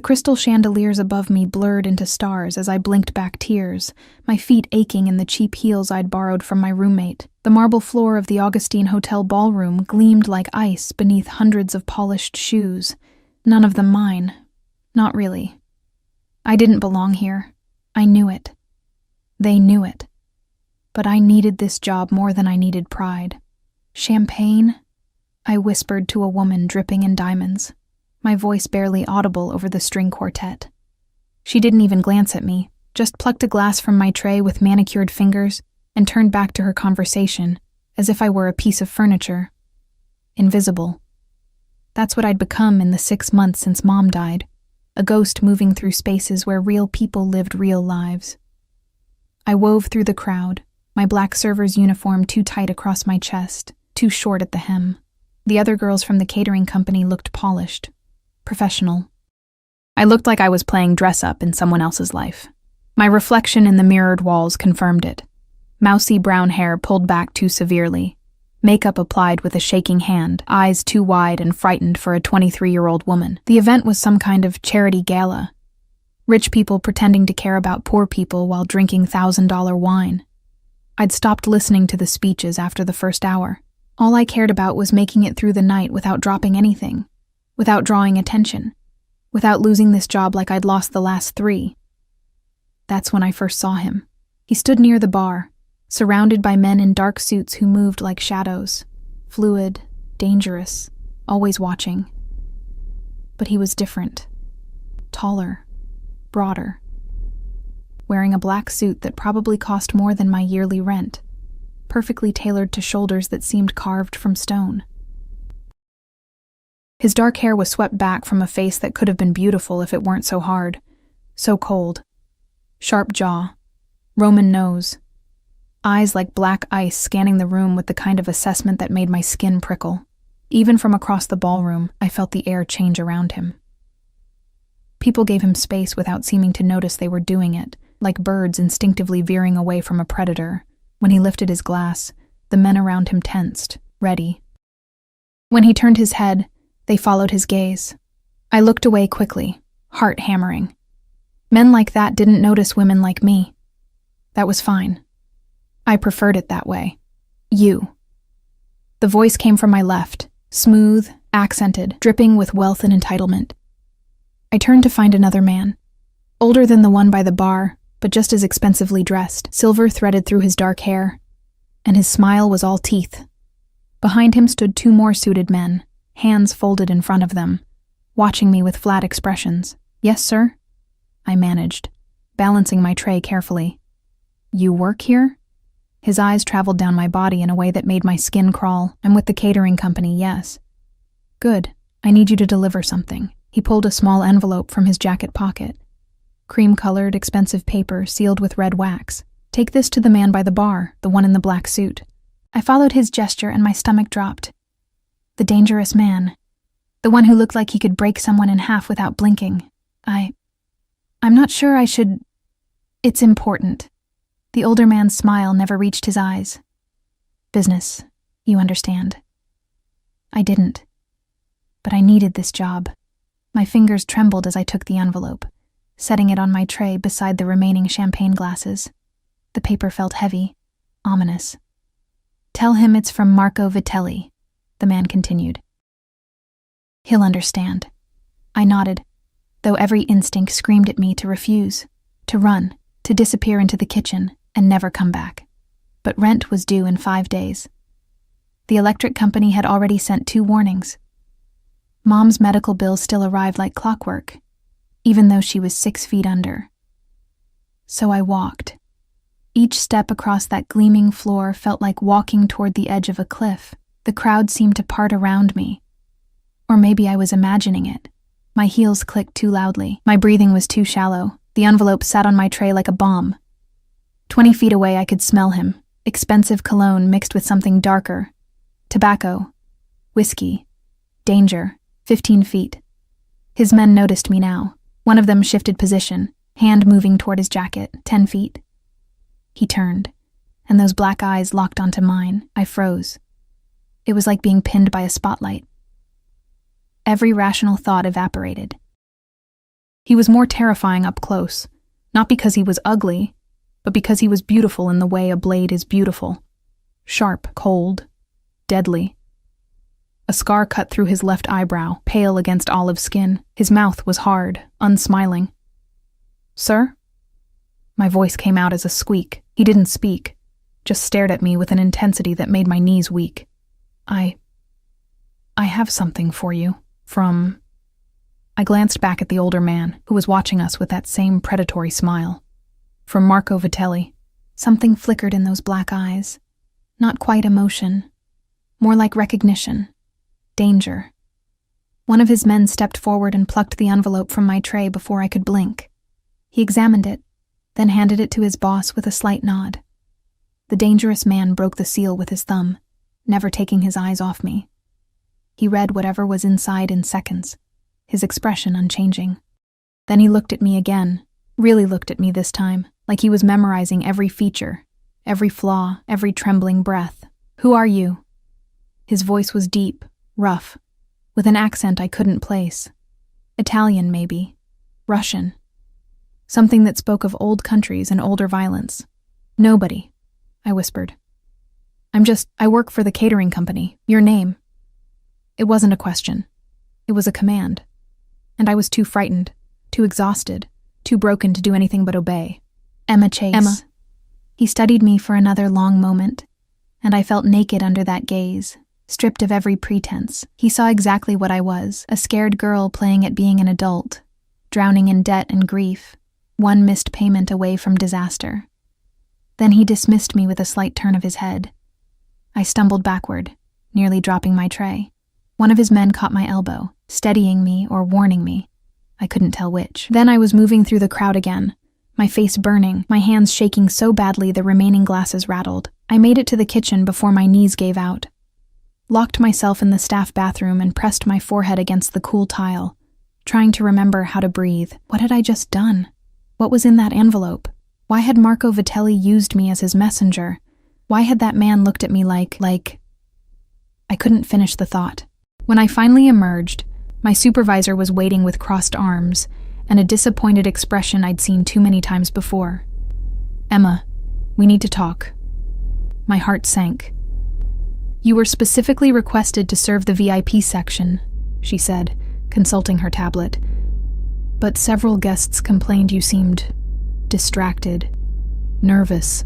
The crystal chandeliers above me blurred into stars as I blinked back tears, my feet aching in the cheap heels I'd borrowed from my roommate. The marble floor of the Augustine Hotel ballroom gleamed like ice beneath hundreds of polished shoes, none of them mine. Not really. I didn't belong here. I knew it. They knew it. But I needed this job more than I needed pride. Champagne? I whispered to a woman dripping in diamonds, my voice barely audible over the string quartet. She didn't even glance at me, just plucked a glass from my tray with manicured fingers and turned back to her conversation, as if I were a piece of furniture. Invisible. That's what I'd become in the 6 months since Mom died, a ghost moving through spaces where real people lived real lives. I wove through the crowd, my black server's uniform too tight across my chest, too short at the hem. The other girls from the catering company looked polished, professional. I looked like I was playing dress-up in someone else's life. My reflection in the mirrored walls confirmed it. Mousy brown hair pulled back too severely, makeup applied with a shaking hand, eyes too wide and frightened for a 23-year-old woman. The event was some kind of charity gala. Rich people pretending to care about poor people while drinking $1,000 wine. I'd stopped listening to the speeches after the first hour. All I cared about was making it through the night without dropping anything, without drawing attention, without losing this job like I'd lost the last 3. That's when I first saw him. He stood near the bar, surrounded by men in dark suits who moved like shadows, fluid, dangerous, always watching. But he was different. Taller, broader, wearing a black suit that probably cost more than my yearly rent, perfectly tailored to shoulders that seemed carved from stone. His dark hair was swept back from a face that could have been beautiful if it weren't so hard, so cold. Sharp jaw, Roman nose, eyes like black ice scanning the room with the kind of assessment that made my skin prickle. Even from across the ballroom, I felt the air change around him. People gave him space without seeming to notice they were doing it, like birds instinctively veering away from a predator. When he lifted his glass, the men around him tensed, ready. When he turned his head, they followed his gaze. I looked away quickly, heart hammering. Men like that didn't notice women like me. That was fine. I preferred it that way. You. The voice came from my left, smooth, accented, dripping with wealth and entitlement. I turned to find another man, older than the one by the bar, but just as expensively dressed, silver threaded through his dark hair, and his smile was all teeth. Behind him stood 2 more suited men, hands folded in front of them, watching me with flat expressions. "Yes, sir?" I managed, balancing my tray carefully. "You work here?" His eyes traveled down my body in a way that made my skin crawl. "I'm with the catering company, yes." "Good. I need you to deliver something." He pulled a small envelope from his jacket pocket. Cream-colored, expensive paper sealed with red wax. "Take this to the man by the bar, the one in the black suit." I followed his gesture and my stomach dropped. The dangerous man. The one who looked like he could break someone in half without blinking. I'm not sure I should... It's important. The older man's smile never reached his eyes. Business, you understand. I didn't. But I needed this job. My fingers trembled as I took the envelope, setting it on my tray beside the remaining champagne glasses. The paper felt heavy, ominous. "Tell him it's from Marco Vitelli," the man continued. "He'll understand." I nodded, though every instinct screamed at me to refuse, to run, to disappear into the kitchen and never come back. But rent was due in 5 days. The electric company had already sent 2 warnings. Mom's medical bill still arrived like clockwork, even though she was 6 feet under. So I walked. Each step across that gleaming floor felt like walking toward the edge of a cliff. The crowd seemed to part around me. Or maybe I was imagining it. My heels clicked too loudly. My breathing was too shallow. The envelope sat on my tray like a bomb. 20 feet away I could smell him. Expensive cologne mixed with something darker. Tobacco. Whiskey. Danger. 15 feet. His men noticed me now. One of them shifted position, hand moving toward his jacket. 10 feet. He turned, and those black eyes locked onto mine. I froze. It was like being pinned by a spotlight. Every rational thought evaporated. He was more terrifying up close, not because he was ugly, but because he was beautiful in the way a blade is beautiful. Sharp, cold, deadly. A scar cut through his left eyebrow, pale against olive skin. His mouth was hard, unsmiling. "Sir?" My voice came out as a squeak. He didn't speak, just stared at me with an intensity that made my knees weak. I have something for you, from..." I glanced back at the older man, who was watching us with that same predatory smile. "From Marco Vitelli." Something flickered in those black eyes. Not quite emotion, more like recognition. Danger. One of his men stepped forward and plucked the envelope from my tray before I could blink. He examined it, then handed it to his boss with a slight nod. The dangerous man broke the seal with his thumb, never taking his eyes off me. He read whatever was inside in seconds, his expression unchanging. Then he looked at me again, really looked at me this time, like he was memorizing every feature, every flaw, every trembling breath. "Who are you?" His voice was deep, rough, with an accent I couldn't place. Italian, maybe. Russian. Something that spoke of old countries and older violence. "Nobody," I whispered. I work for the catering company. Your name." It wasn't a question. It was a command. And I was too frightened, too exhausted, too broken to do anything but obey. "Emma Chase." "Emma." He studied me for another long moment, and I felt naked under that gaze, stripped of every pretense. He saw exactly what I was, a scared girl playing at being an adult, drowning in debt and grief, one missed payment away from disaster. Then he dismissed me with a slight turn of his head. I stumbled backward, nearly dropping my tray. One of his men caught my elbow, steadying me or warning me. I couldn't tell which. Then I was moving through the crowd again, my face burning, my hands shaking so badly the remaining glasses rattled. I made it to the kitchen before my knees gave out. Locked myself in the staff bathroom and pressed my forehead against the cool tile, trying to remember how to breathe. What had I just done? What was in that envelope? Why had Marco Vitelli used me as his messenger? Why had that man looked at me like... I couldn't finish the thought. When I finally emerged, my supervisor was waiting with crossed arms and a disappointed expression I'd seen too many times before. "Emma, we need to talk." My heart sank. "You were specifically requested to serve the VIP section," she said, consulting her tablet. "But several guests complained you seemed distracted, nervous.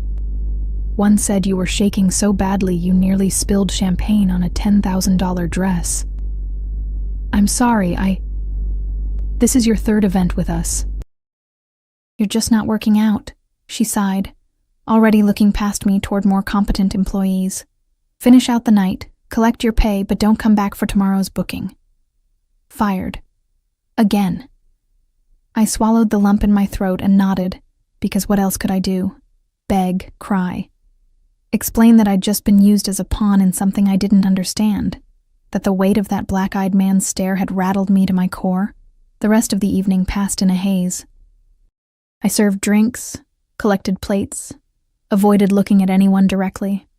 One said you were shaking so badly you nearly spilled champagne on a $10,000 dress. I'm sorry, This is your third event with us." "You're just not working out," she sighed, already looking past me toward more competent employees. "Finish out the night, collect your pay, but don't come back for tomorrow's booking." Fired. Again. I swallowed the lump in my throat and nodded, because what else could I do? Beg, cry. Explain that I'd just been used as a pawn in something I didn't understand, that the weight of that black-eyed man's stare had rattled me to my core. The rest of the evening passed in a haze. I served drinks, collected plates, avoided looking at anyone directly,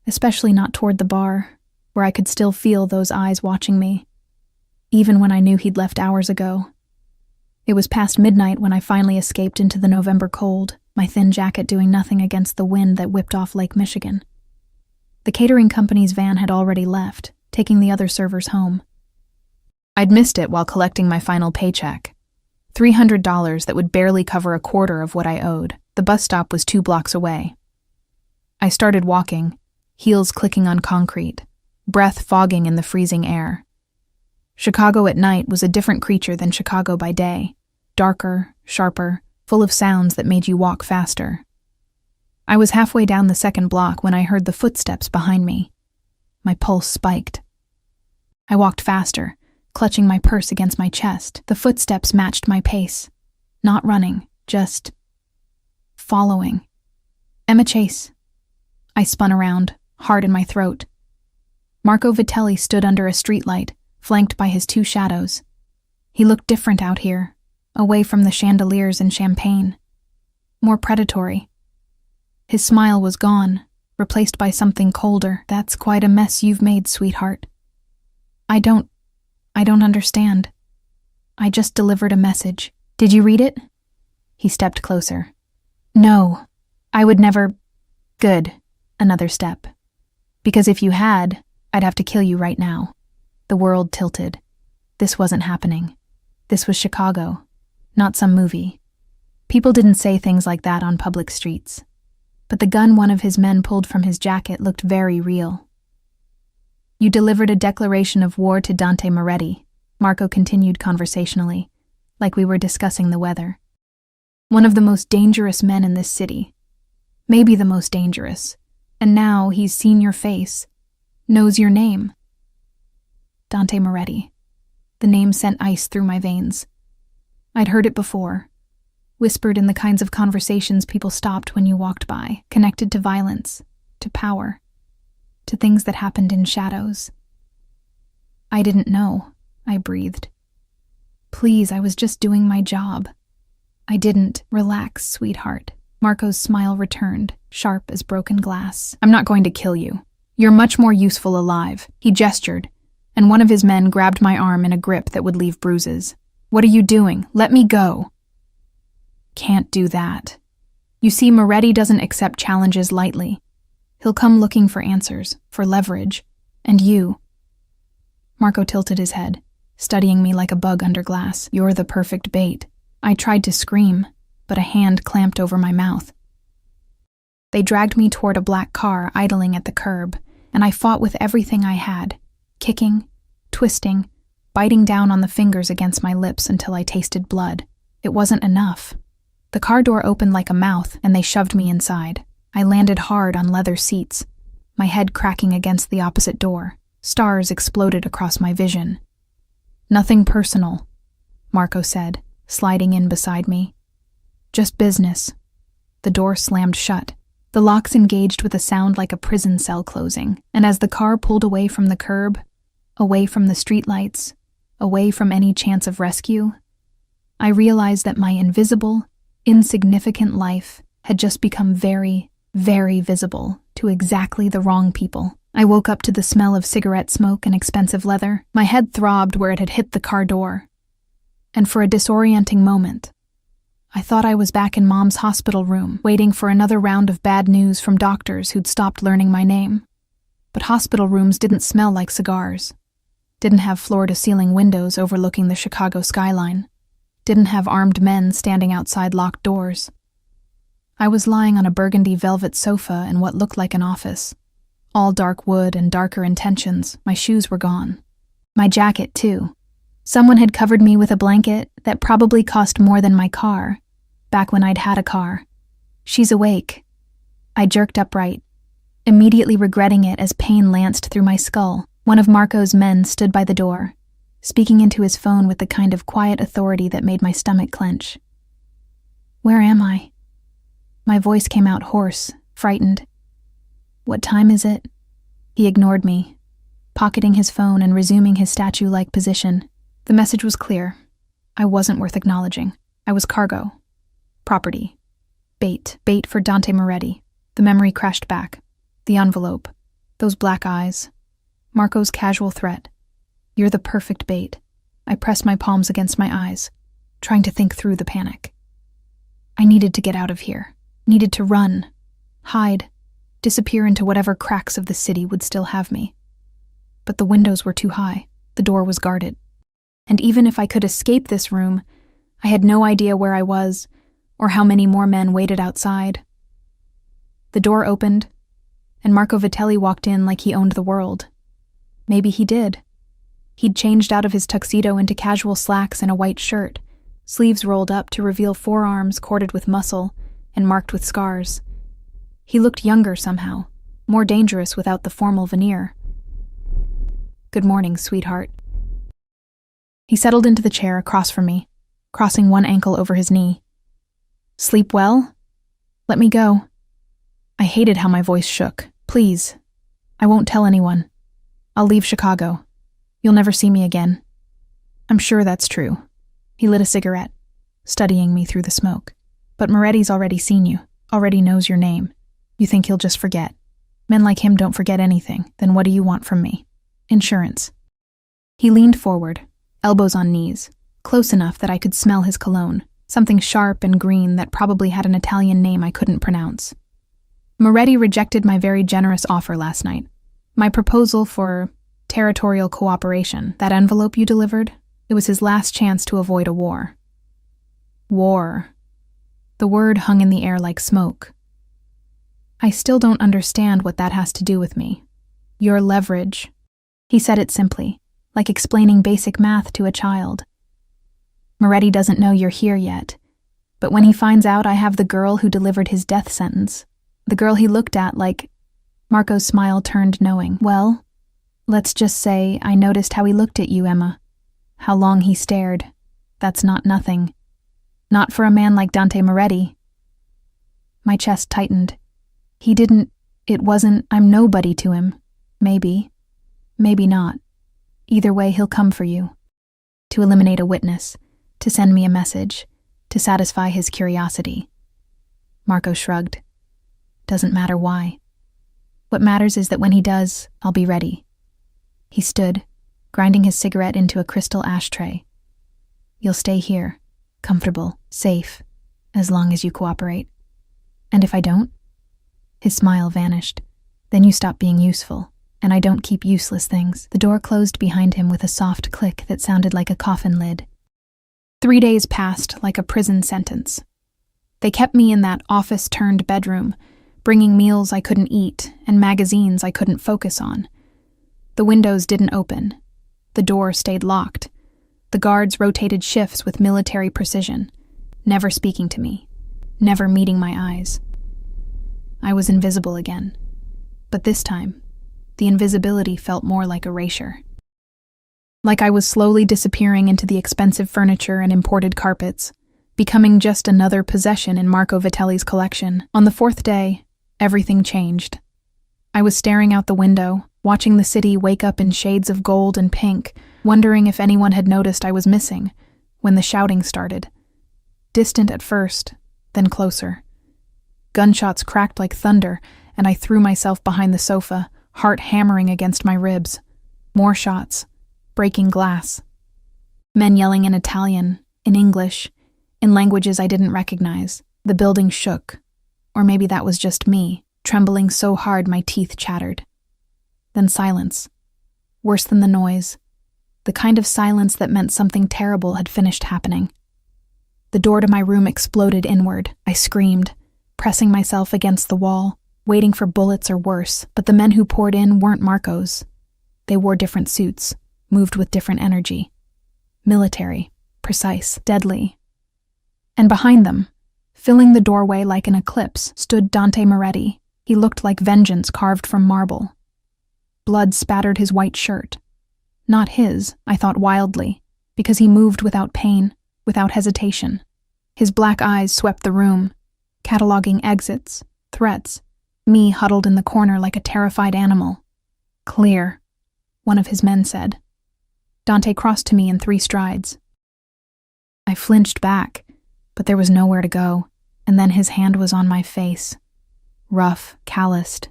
especially not toward the bar, where I could still feel those eyes watching me, even when I knew he'd left hours ago. It was past midnight when I finally escaped into the November cold, my thin jacket doing nothing against the wind that whipped off Lake Michigan. The catering company's van had already left, taking the other servers home. I'd missed it while collecting my final paycheck. $300 that would barely cover a quarter of what I owed. The bus stop was 2 blocks away. I started walking, heels clicking on concrete, breath fogging in the freezing air. Chicago at night was a different creature than Chicago by day, darker, sharper, full of sounds that made you walk faster. I was halfway down the second block when I heard the footsteps behind me. My pulse spiked. I walked faster, clutching my purse against my chest. The footsteps matched my pace. Not running, just following. "Emma Chase." I spun around, heart in my throat. Marco Vitelli stood under a streetlight, flanked by his 2 shadows. He looked different out here, away from the chandeliers and champagne. More predatory. His smile was gone, replaced by something colder. "That's quite a mess you've made, sweetheart." I don't understand. I just delivered a message. Did you read it? He stepped closer. No, I would never. Good. Another step. Because if you had, I'd have to kill you right now. The world tilted. This wasn't happening. This was Chicago, not some movie. People didn't say things like that on public streets. But the gun one of his men pulled from his jacket looked very real. You delivered a declaration of war to Dante Moretti, Marco continued conversationally, like we were discussing the weather. One of the most dangerous men in this city. Maybe the most dangerous. And now he's seen your face, knows your name. Dante Moretti. The name sent ice through my veins. I'd heard it before, whispered in the kinds of conversations people stopped when you walked by, connected to violence, to power, to things that happened in shadows. I didn't know, I breathed. Please, I was just doing my job. I didn't. Relax, sweetheart. Marco's smile returned, sharp as broken glass. I'm not going to kill you. You're much more useful alive. He gestured, and one of his men grabbed my arm in a grip that would leave bruises. What are you doing? Let me go. Can't do that. You see, Moretti doesn't accept challenges lightly. He'll come looking for answers, for leverage. And you. Marco tilted his head, studying me like a bug under glass. You're the perfect bait. I tried to scream, but a hand clamped over my mouth. They dragged me toward a black car idling at the curb, and I fought with everything I had, kicking, twisting, biting down on the fingers against my lips until I tasted blood. It wasn't enough. The car door opened like a mouth, and they shoved me inside. I landed hard on leather seats, my head cracking against the opposite door. Stars exploded across my vision. Nothing personal, Marco said, sliding in beside me. Just business. The door slammed shut. The locks engaged with a sound like a prison cell closing, and as the car pulled away from the curb, away from the streetlights, away from any chance of rescue, I realized that my invisible, insignificant life had just become very, very visible to exactly the wrong people. I woke up to the smell of cigarette smoke and expensive leather. My head throbbed where it had hit the car door. And for a disorienting moment, I thought I was back in Mom's hospital room, waiting for another round of bad news from doctors who'd stopped learning my name. But hospital rooms didn't smell like cigars, didn't have floor-to-ceiling windows overlooking the Chicago skyline, didn't have armed men standing outside locked doors. I was lying on a burgundy velvet sofa in what looked like an office. All dark wood and darker intentions. My shoes were gone. My jacket, too. Someone had covered me with a blanket that probably cost more than my car, back when I'd had a car. She's awake. I jerked upright, immediately regretting it as pain lanced through my skull. One of Marco's men stood by the door, speaking into his phone with the kind of quiet authority that made my stomach clench. Where am I? My voice came out hoarse, frightened. What time is it? He ignored me, pocketing his phone and resuming his statue-like position. The message was clear. I wasn't worth acknowledging. I was cargo. Property. Bait. Bait for Dante Moretti. The memory crashed back. The envelope. Those black eyes. Marco's casual threat. You're the perfect bait. I pressed my palms against my eyes, trying to think through the panic. I needed to get out of here. Needed to run. Hide. Disappear into whatever cracks of the city would still have me. But the windows were too high. The door was guarded. And even if I could escape this room, I had no idea where I was or how many more men waited outside. The door opened, and Marco Vitelli walked in like he owned the world. Maybe he did. He'd changed out of his tuxedo into casual slacks and a white shirt, sleeves rolled up to reveal forearms corded with muscle and marked with scars. He looked younger somehow, more dangerous without the formal veneer. Good morning, sweetheart. He settled into the chair across from me, crossing one ankle over his knee. Sleep well? Let me go. I hated how my voice shook. Please. I won't tell anyone. I'll leave Chicago. You'll never see me again. I'm sure that's true. He lit a cigarette, studying me through the smoke. But Moretti's already seen you, already knows your name. You think he'll just forget. Men like him don't forget anything. Then what do you want from me? Insurance. He leaned forward, elbows on knees, close enough that I could smell his cologne, something sharp and green that probably had an Italian name I couldn't pronounce. Moretti rejected my very generous offer last night. My proposal for territorial cooperation, that envelope you delivered, it was his last chance to avoid a war. War. The word hung in the air like smoke. I still don't understand what that has to do with me. Your leverage. He said it simply, like explaining basic math to a child. Moretti doesn't know you're here yet, but when he finds out I have the girl who delivered his death sentence, the girl he looked at like... Marco's smile turned knowing. Well, let's just say I noticed how he looked at you, Emma. How long he stared. That's not nothing. Not for a man like Dante Moretti. My chest tightened. It wasn't, I'm nobody to him. Maybe. Maybe not. Either way, he'll come for you. To eliminate a witness. To send me a message. To satisfy his curiosity. Marco shrugged. Doesn't matter why. What matters is that when he does, I'll be ready. He stood, grinding his cigarette into a crystal ashtray. You'll stay here, comfortable, safe, as long as you cooperate. And if I don't? His smile vanished. Then you stop being useful, and I don't keep useless things. The door closed behind him with a soft click that sounded like a coffin lid. 3 days passed like a prison sentence. They kept me in that office-turned bedroom, bringing meals I couldn't eat and magazines I couldn't focus on. The windows didn't open. The door stayed locked. The guards rotated shifts with military precision, never speaking to me, never meeting my eyes. I was invisible again, but this time, the invisibility felt more like erasure. Like I was slowly disappearing into the expensive furniture and imported carpets, becoming just another possession in Marco Vitelli's collection. On the 4th day, everything changed. I was staring out the window, watching the city wake up in shades of gold and pink, wondering if anyone had noticed I was missing, when the shouting started. Distant at first, then closer. Gunshots cracked like thunder, and I threw myself behind the sofa, heart hammering against my ribs. More shots, breaking glass. Men yelling in Italian, in English, in languages I didn't recognize. The building shook. Or maybe that was just me, trembling so hard my teeth chattered. Then silence. Worse than the noise. The kind of silence that meant something terrible had finished happening. The door to my room exploded inward. I screamed, pressing myself against the wall, waiting for bullets or worse, but the men who poured in weren't Marco's. They wore different suits, moved with different energy. Military, precise, deadly. And behind them, filling the doorway like an eclipse, stood Dante Moretti. He looked like vengeance carved from marble. Blood spattered his white shirt. Not his, I thought wildly, because he moved without pain, without hesitation. His black eyes swept the room, cataloging exits, threats, me huddled in the corner like a terrified animal. Clear, one of his men said. Dante crossed to me in 3 strides. I flinched back, but there was nowhere to go, and then his hand was on my face. Rough, calloused,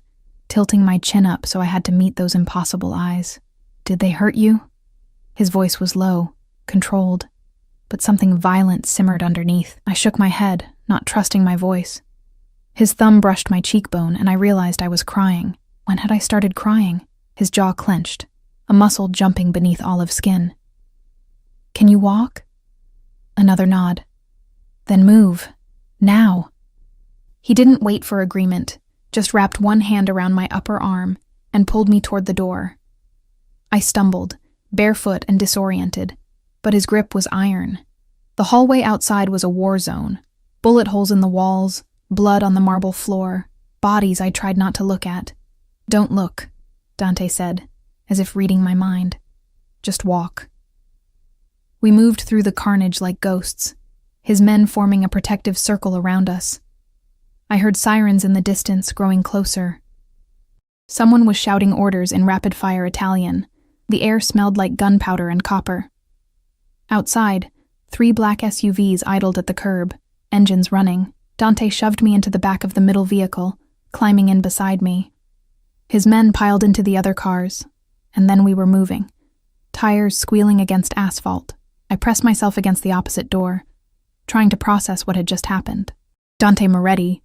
tilting my chin up so I had to meet those impossible eyes. Did they hurt you? His voice was low, controlled, but something violent simmered underneath. I shook my head, not trusting my voice. His thumb brushed my cheekbone, and I realized I was crying. When had I started crying? His jaw clenched, a muscle jumping beneath olive skin. Can you walk? Another nod. Then move. Now. He didn't wait for agreement, just wrapped one hand around my upper arm and pulled me toward the door. I stumbled, barefoot and disoriented, but his grip was iron. The hallway outside was a war zone. Bullet holes in the walls, blood on the marble floor, bodies I tried not to look at. Don't look, Dante said, as if reading my mind. Just walk. We moved through the carnage like ghosts, his men forming a protective circle around us. I heard sirens in the distance growing closer. Someone was shouting orders in rapid-fire Italian. The air smelled like gunpowder and copper. Outside, 3 black SUVs idled at the curb, engines running. Dante shoved me into the back of the middle vehicle, climbing in beside me. His men piled into the other cars, and then we were moving, tires squealing against asphalt, I pressed myself against the opposite door, trying to process what had just happened. Dante Moretti,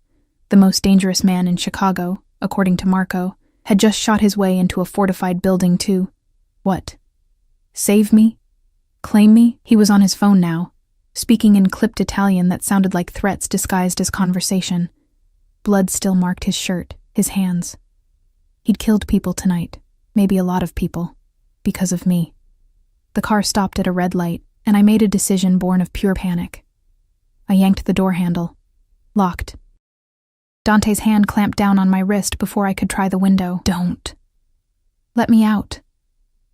the most dangerous man in Chicago, according to Marco, had just shot his way into a fortified building to, what? Save me? Claim me? He was on his phone now, speaking in clipped Italian that sounded like threats disguised as conversation. Blood still marked his shirt, his hands. He'd killed people tonight, maybe a lot of people, because of me. The car stopped at a red light, and I made a decision born of pure panic. I yanked the door handle. Locked. Dante's hand clamped down on my wrist before I could try the window. Don't. Let me out.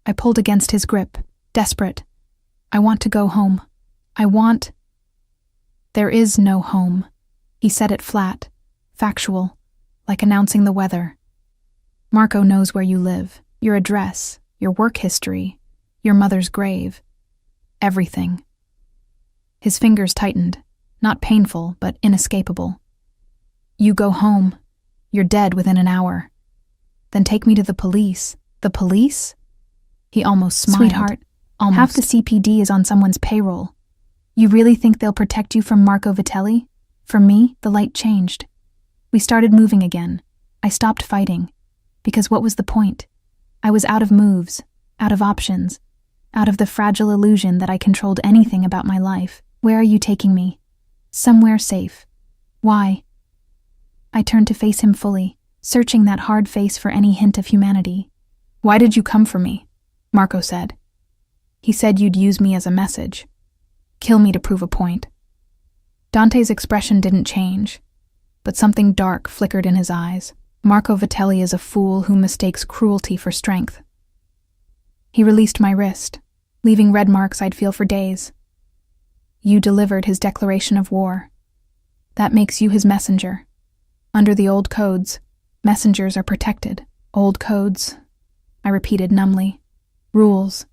I pulled against his grip, desperate. I want to go home. I want... There is no home. He said it flat, factual, like announcing the weather. Marco knows where you live, your address, your work history, your mother's grave. Everything. His fingers tightened, not painful, but inescapable. You go home. You're dead within an hour. Then take me to the police. The police? He almost smiled. Sweetheart, almost. Half the CPD is on someone's payroll. You really think they'll protect you from Marco Vitelli? For me, the light changed. We started moving again. I stopped fighting. Because what was the point? I was out of moves, out of options, out of the fragile illusion that I controlled anything about my life. Where are you taking me? Somewhere safe. Why? I turned to face him fully, searching that hard face for any hint of humanity. Why did you come for me? Marco said. He said you'd use me as a message. Kill me to prove a point. Dante's expression didn't change, but something dark flickered in his eyes. Marco Vitelli is a fool who mistakes cruelty for strength. He released my wrist, leaving red marks I'd feel for days. You delivered his declaration of war. That makes you his messenger. Under the old codes, messengers are protected. Old codes, I repeated numbly. Rules.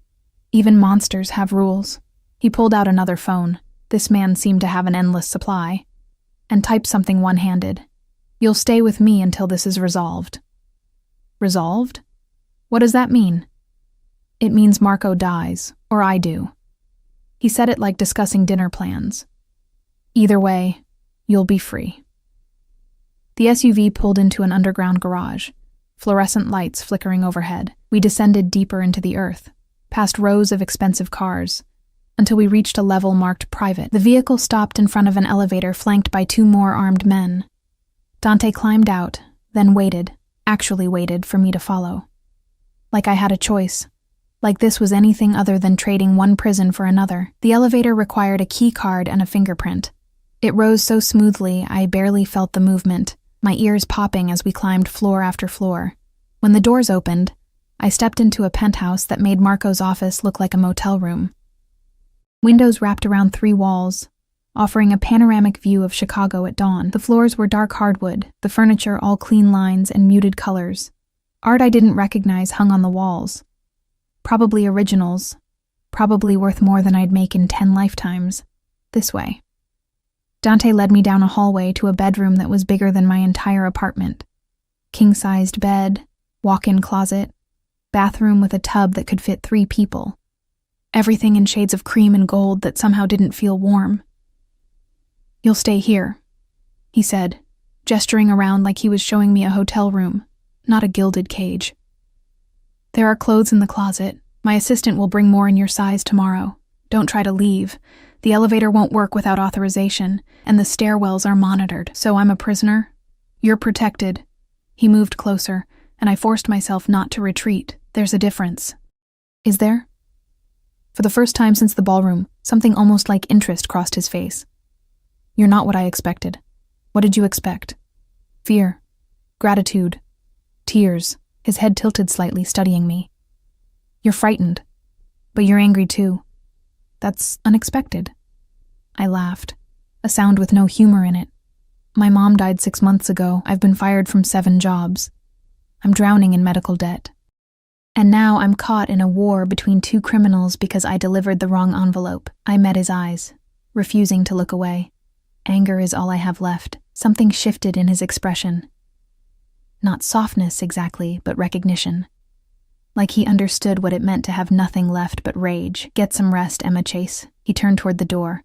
Even monsters have rules. He pulled out another phone. This man seemed to have an endless supply. And typed something one-handed. You'll stay with me until this is resolved. Resolved? What does that mean? It means Marco dies, or I do. He said it like discussing dinner plans. Either way, you'll be free. The SUV pulled into an underground garage, fluorescent lights flickering overhead. We descended deeper into the earth, past rows of expensive cars, until we reached a level marked private. The vehicle stopped in front of an elevator flanked by 2 more armed men. Dante climbed out, then waited, actually waited for me to follow. Like I had a choice. Like this was anything other than trading one prison for another. The elevator required a key card and a fingerprint. It rose so smoothly I barely felt the movement, my ears popping as we climbed floor after floor. When the doors opened, I stepped into a penthouse that made Marco's office look like a motel room. Windows wrapped around 3 walls, offering a panoramic view of Chicago at dawn. The floors were dark hardwood, the furniture all clean lines and muted colors. Art I didn't recognize hung on the walls. Probably originals, probably worth more than I'd make in 10 lifetimes. This way. Dante led me down a hallway to a bedroom that was bigger than my entire apartment. King-sized bed, walk-in closet, bathroom with a tub that could fit 3 people. Everything in shades of cream and gold that somehow didn't feel warm. You'll stay here, he said, gesturing around like he was showing me a hotel room, not a gilded cage. There are clothes in the closet. My assistant will bring more in your size tomorrow. Don't try to leave. The elevator won't work without authorization, and the stairwells are monitored. So I'm a prisoner? You're protected. He moved closer, and I forced myself not to retreat. There's a difference. Is there? For the first time since the ballroom, something almost like interest crossed his face. You're not what I expected. What did you expect? Fear. Gratitude. Tears. His head tilted slightly, studying me. You're frightened. But you're angry too. That's unexpected. I laughed, a sound with no humor in it. My mom died 6 months ago. I've been fired from 7 jobs. I'm drowning in medical debt. And now I'm caught in a war between 2 criminals because I delivered the wrong envelope. I met his eyes, refusing to look away. Anger is all I have left. Something shifted in his expression. Not softness exactly, but recognition. like he understood what it meant to have nothing left but rage. "Get some rest, Emma Chase." He turned toward the door.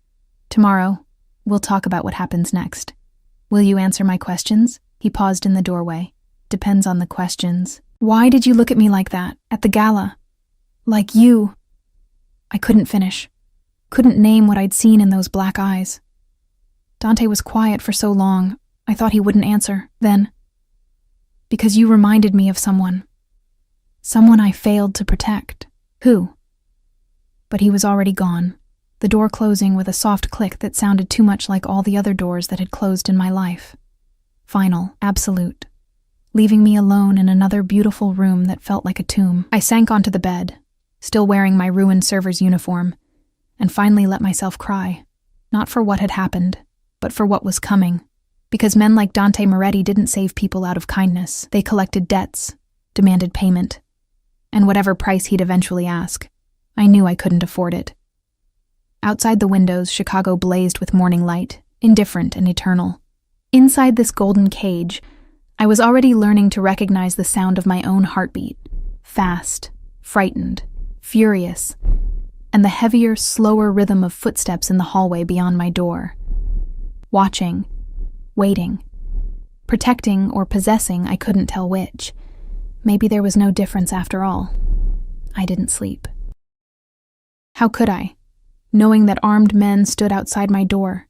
"Tomorrow, we'll talk about what happens next. Will you answer my questions?" He paused in the doorway. "Depends on the questions." "Why did you look at me like that, at the gala? Like you?" I couldn't finish. Couldn't name what I'd seen in those black eyes. Dante was quiet for so long, I thought he wouldn't answer. Then, "Because you reminded me of someone. Someone I failed to protect." "Who?" But he was already gone, the door closing with a soft click that sounded too much like all the other doors that had closed in my life. Final, absolute, leaving me alone in another beautiful room that felt like a tomb. I sank onto the bed, still wearing my ruined server's uniform, and finally let myself cry, not for what had happened, but for what was coming. Because men like Dante Moretti didn't save people out of kindness. They collected debts, demanded payment, and whatever price he'd eventually ask, I knew I couldn't afford it. Outside the windows, Chicago blazed with morning light, indifferent and eternal. Inside this golden cage, I was already learning to recognize the sound of my own heartbeat, fast, frightened, furious, and the heavier, slower rhythm of footsteps in the hallway beyond my door. Watching, waiting, protecting or possessing, I couldn't tell which. Maybe there was no difference after all. I didn't sleep. How could I, knowing that armed men stood outside my door,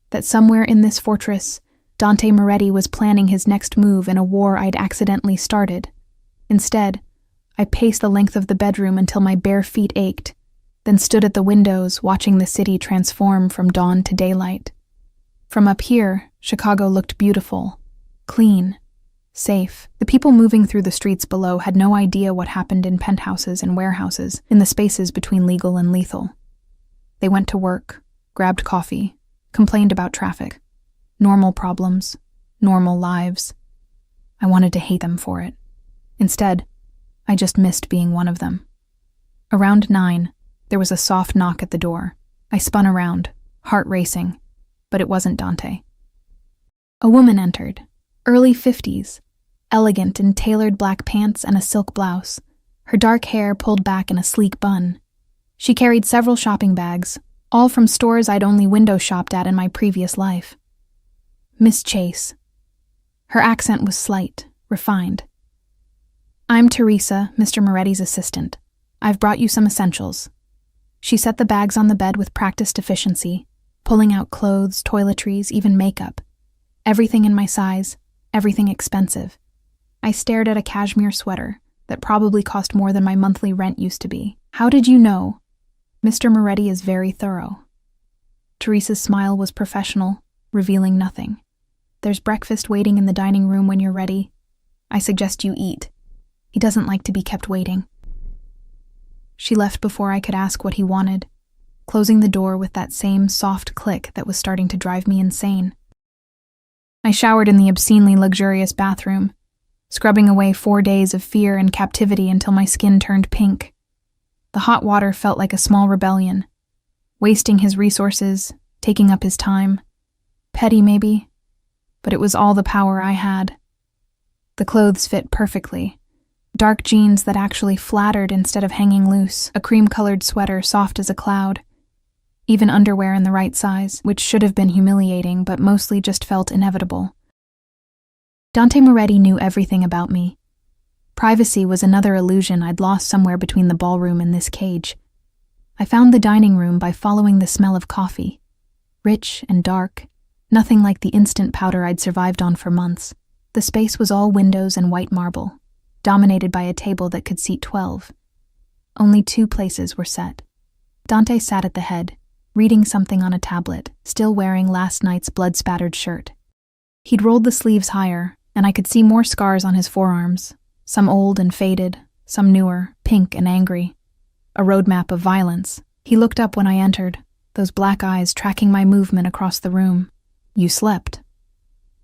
that somewhere in this fortress, Dante Moretti was planning his next move in a war I'd accidentally started? Instead, I paced the length of the bedroom until my bare feet ached, then stood at the windows watching the city transform from dawn to daylight. From up here, Chicago looked beautiful, clean, safe. The people moving through the streets below had no idea what happened in penthouses and warehouses, in the spaces between legal and lethal. They went to work, grabbed coffee, complained about traffic. Normal problems, normal lives. I wanted to hate them for it. Instead, I just missed being one of them. Around 9, there was a soft knock at the door. I spun around, heart racing, but it wasn't Dante. A woman entered, early 50s, elegant in tailored black pants and a silk blouse, her dark hair pulled back in a sleek bun. She carried several shopping bags, all from stores I'd only window shopped at in my previous life. Miss Chase. Her accent was slight, refined. "I'm Teresa, Mr. Moretti's assistant. I've brought you some essentials." She set the bags on the bed with practiced efficiency, pulling out clothes, toiletries, even makeup. Everything in my size, everything expensive. I stared at a cashmere sweater that probably cost more than my monthly rent used to be. "How did you know? Mr. Moretti is very thorough." Teresa's smile was professional, revealing nothing. "There's breakfast waiting in the dining room when you're ready. I suggest you eat. He doesn't like to be kept waiting." She left before I could ask what he wanted, closing the door with that same soft click that was starting to drive me insane. I showered in the obscenely luxurious bathroom, scrubbing away 4 days of fear and captivity until my skin turned pink. The hot water felt like a small rebellion, wasting his resources, taking up his time. Petty, maybe, but it was all the power I had. The clothes fit perfectly. Dark jeans that actually flattered instead of hanging loose, a cream-colored sweater soft as a cloud, even underwear in the right size, which should have been humiliating but mostly just felt inevitable. Dante Moretti knew everything about me. Privacy was another illusion I'd lost somewhere between the ballroom and this cage. I found the dining room by following the smell of coffee. Rich and dark, nothing like the instant powder I'd survived on for months. The space was all windows and white marble, dominated by a table that could seat 12. Only 2 places were set. Dante sat at the head, reading something on a tablet, still wearing last night's blood-spattered shirt. He'd rolled the sleeves higher, and I could see more scars on his forearms, some old and faded, some newer, pink and angry. A roadmap of violence. He looked up when I entered, those black eyes tracking my movement across the room. "You slept."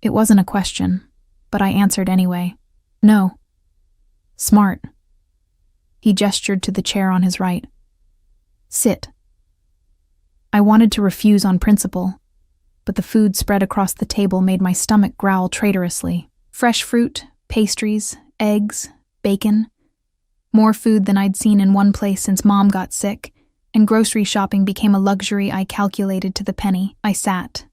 It wasn't a question, but I answered anyway. "No." "Smart." He gestured to the chair on his right. "Sit." I wanted to refuse on principle, but the food spread across the table made my stomach growl traitorously. Fresh fruit, pastries, eggs, bacon. More food than I'd seen in one place since Mom got sick, and grocery shopping became a luxury I calculated to the penny. I sat,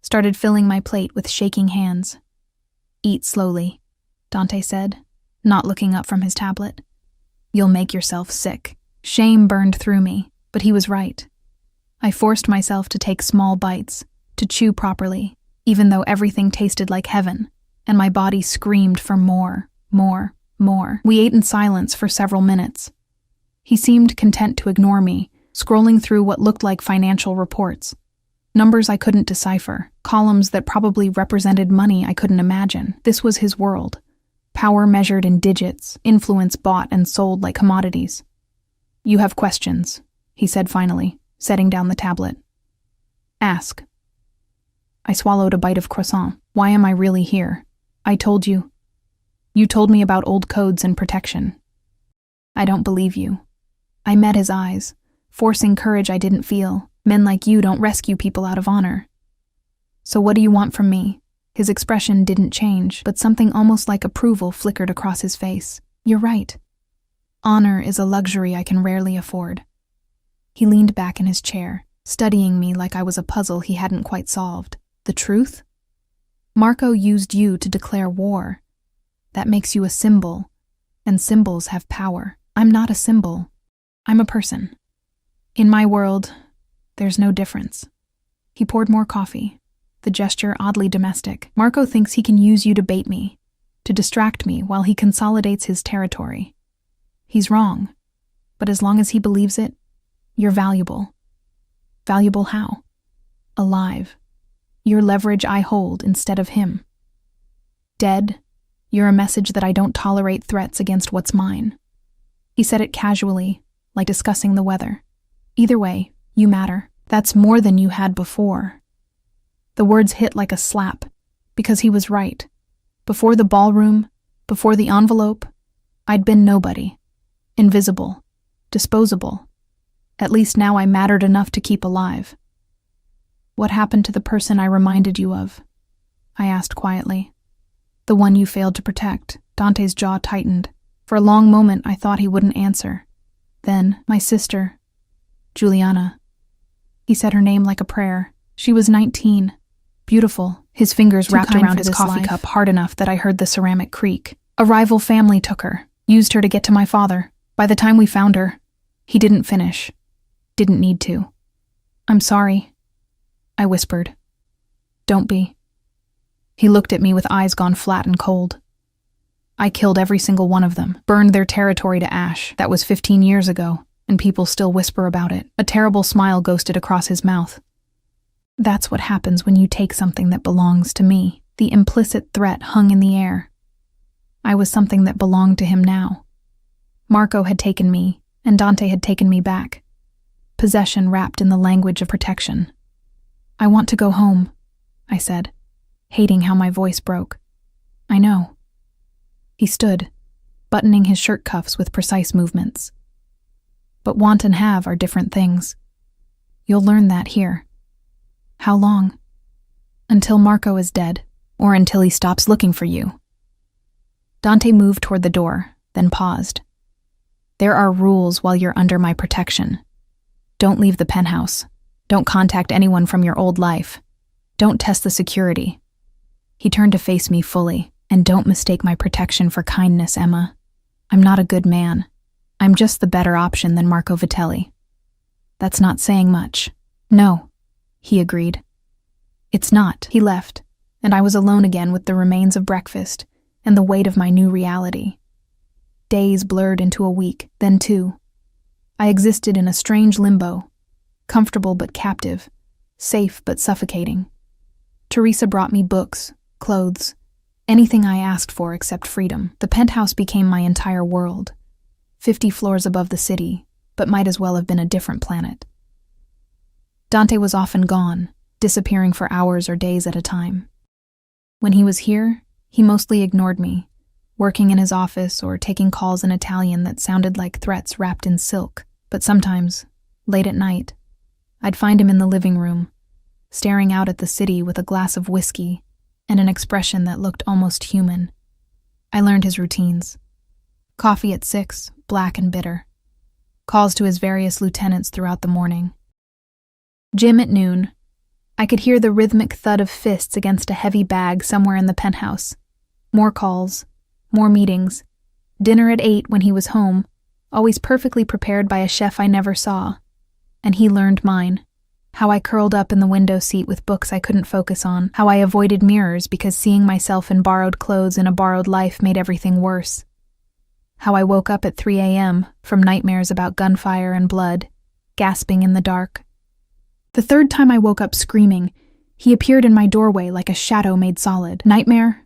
started filling my plate with shaking hands. "Eat slowly," Dante said, not looking up from his tablet. "You'll make yourself sick." Shame burned through me, but he was right. I forced myself to take small bites, to chew properly, even though everything tasted like heaven, and my body screamed for more, more, more. We ate in silence for several minutes. He seemed content to ignore me, scrolling through what looked like financial reports. Numbers I couldn't decipher, columns that probably represented money I couldn't imagine. This was his world. Power measured in digits, influence bought and sold like commodities. "You have questions," he said finally, setting down the tablet. "Ask." I swallowed a bite of croissant. "Why am I really here? I told you. You told me about old codes and protection." "I don't believe you." I met his eyes, forcing courage I didn't feel. "Men like you don't rescue people out of honor." "So what do you want from me?" His expression didn't change, but something almost like approval flickered across his face. "You're right. Honor is a luxury I can rarely afford." He leaned back in his chair, studying me like I was a puzzle he hadn't quite solved. "The truth? Marco used you to declare war. That makes you a symbol, and symbols have power. I'm not a symbol. I'm a person. In my world, there's no difference." He poured more coffee, the gesture oddly domestic. "Marco thinks he can use you to bait me, to distract me while he consolidates his territory. He's wrong, but as long as he believes it, you're valuable." "Valuable how?" "Alive. You're leverage I hold instead of him. Dead, you're a message that I don't tolerate threats against what's mine." He said it casually, like discussing the weather. "Either way, you matter. That's more than you had before." The words hit like a slap, because he was right. Before the ballroom, before the envelope, I'd been nobody. Invisible. Disposable. At least now I mattered enough to keep alive. "What happened to the person I reminded you of?" I asked quietly. "The one you failed to protect." Dante's jaw tightened. For a long moment I thought he wouldn't answer. Then, "My sister, Juliana." He said her name like a prayer. "She was 19. Beautiful." His fingers wrapped around his coffee cup hard enough that I heard the ceramic creak. "A rival family took her, used her to get to my father. By the time we found her, he didn't finish. Didn't need to." "I'm sorry," I whispered. "Don't be." He looked at me with eyes gone flat and cold. "I killed every single one of them, burned their territory to ash. That was 15 years ago, and people still whisper about it." A terrible smile ghosted across his mouth. "That's what happens when you take something that belongs to me." The implicit threat hung in the air. I was something that belonged to him now. Marco had taken me, and Dante had taken me back. Possession wrapped in the language of protection. "I want to go home," I said, hating how my voice broke. "I know." He stood, buttoning his shirt cuffs with precise movements. "But want and have are different things. You'll learn that here." "How long?" "Until Marco is dead, or until he stops looking for you." Dante moved toward the door, then paused. "There are rules while you're under my protection. Don't leave the penthouse. Don't contact anyone from your old life. Don't test the security." He turned to face me fully. "And don't mistake my protection for kindness, Emma. I'm not a good man. I'm just the better option than Marco Vitelli." "That's not saying much." "No," he agreed. "It's not." He left, and I was alone again with the remains of breakfast and the weight of my new reality. Days blurred into a week, then 2. I existed in a strange limbo, comfortable but captive, safe but suffocating. Teresa brought me books, clothes, anything I asked for except freedom. The penthouse became my entire world, 50 floors above the city, but might as well have been a different planet. Dante was often gone, disappearing for hours or days at a time. When he was here, he mostly ignored me, working in his office or taking calls in Italian that sounded like threats wrapped in silk. But sometimes, late at night, I'd find him in the living room, staring out at the city with a glass of whiskey and an expression that looked almost human. I learned his routines. Coffee at 6, black and bitter. Calls to his various lieutenants throughout the morning. Gym at noon. I could hear the rhythmic thud of fists against a heavy bag somewhere in the penthouse. More calls. More meetings. Dinner at 8 when he was home, always perfectly prepared by a chef I never saw. And he learned mine. How I curled up in the window seat with books I couldn't focus on. How I avoided mirrors because seeing myself in borrowed clothes in a borrowed life made everything worse. How I woke up at 3 a.m. from nightmares about gunfire and blood, gasping in the dark. The third time I woke up screaming, he appeared in my doorway like a shadow made solid. Nightmare?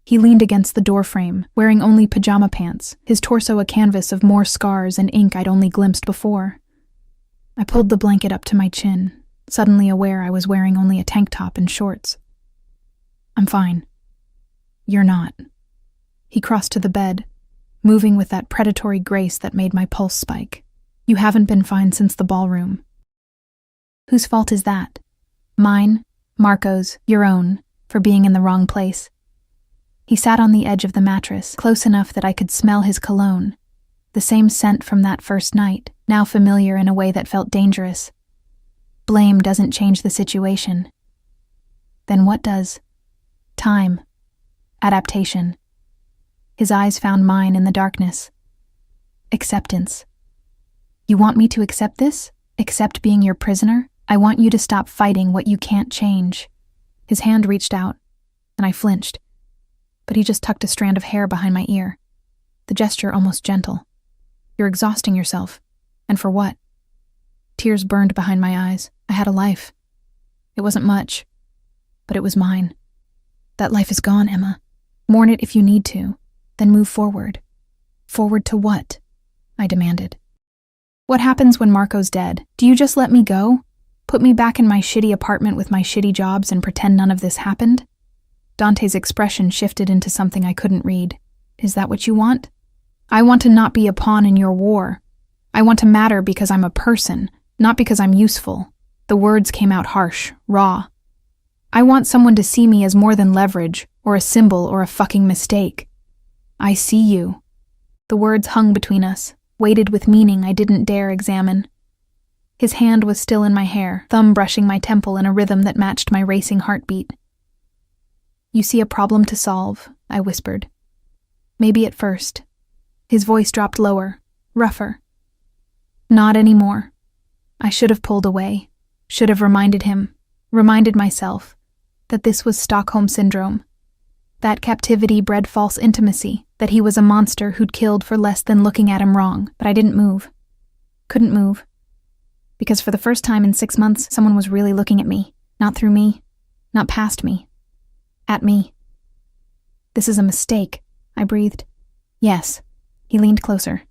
He leaned against the doorframe, wearing only pajama pants, his torso a canvas of more scars and ink I'd only glimpsed before. I pulled the blanket up to my chin, suddenly aware I was wearing only a tank top and shorts. I'm fine. You're not. He crossed to the bed, moving with that predatory grace that made my pulse spike. You haven't been fine since the ballroom. Whose fault is that? Mine, Marco's, your own, for being in the wrong place. He sat on the edge of the mattress, close enough that I could smell his cologne, the same scent from that first night, now familiar in a way that felt dangerous. Blame doesn't change the situation. Then what does? Time. Adaptation. His eyes found mine in the darkness. Acceptance. You want me to accept this? Accept being your prisoner? I want you to stop fighting what you can't change. His hand reached out, and I flinched, but he just tucked a strand of hair behind my ear, the gesture almost gentle. You're exhausting yourself. And for what? Tears burned behind my eyes. I had a life. It wasn't much, but it was mine. That life is gone, Emma. Mourn it if you need to, then move forward. Forward to what? I demanded. What happens when Marco's dead? Do you just let me go? Put me back in my shitty apartment with my shitty jobs and pretend none of this happened? Dante's expression shifted into something I couldn't read. Is that what you want? I want to not be a pawn in your war. I want to matter because I'm a person, not because I'm useful. The words came out harsh, raw. I want someone to see me as more than leverage, or a symbol, or a fucking mistake. I see you. The words hung between us, weighted with meaning I didn't dare examine. His hand was still in my hair, thumb brushing my temple in a rhythm that matched my racing heartbeat. You see a problem to solve, I whispered. Maybe at first. His voice dropped lower, rougher. Not anymore. I should have pulled away, should have reminded myself, that this was Stockholm Syndrome. That captivity bred false intimacy, that he was a monster who'd killed for less than looking at him wrong, but I didn't move. Couldn't move. Because for the first time in 6 months, someone was really looking at me, not through me, not past me, at me. This is a mistake, I breathed. Yes. He leaned closer,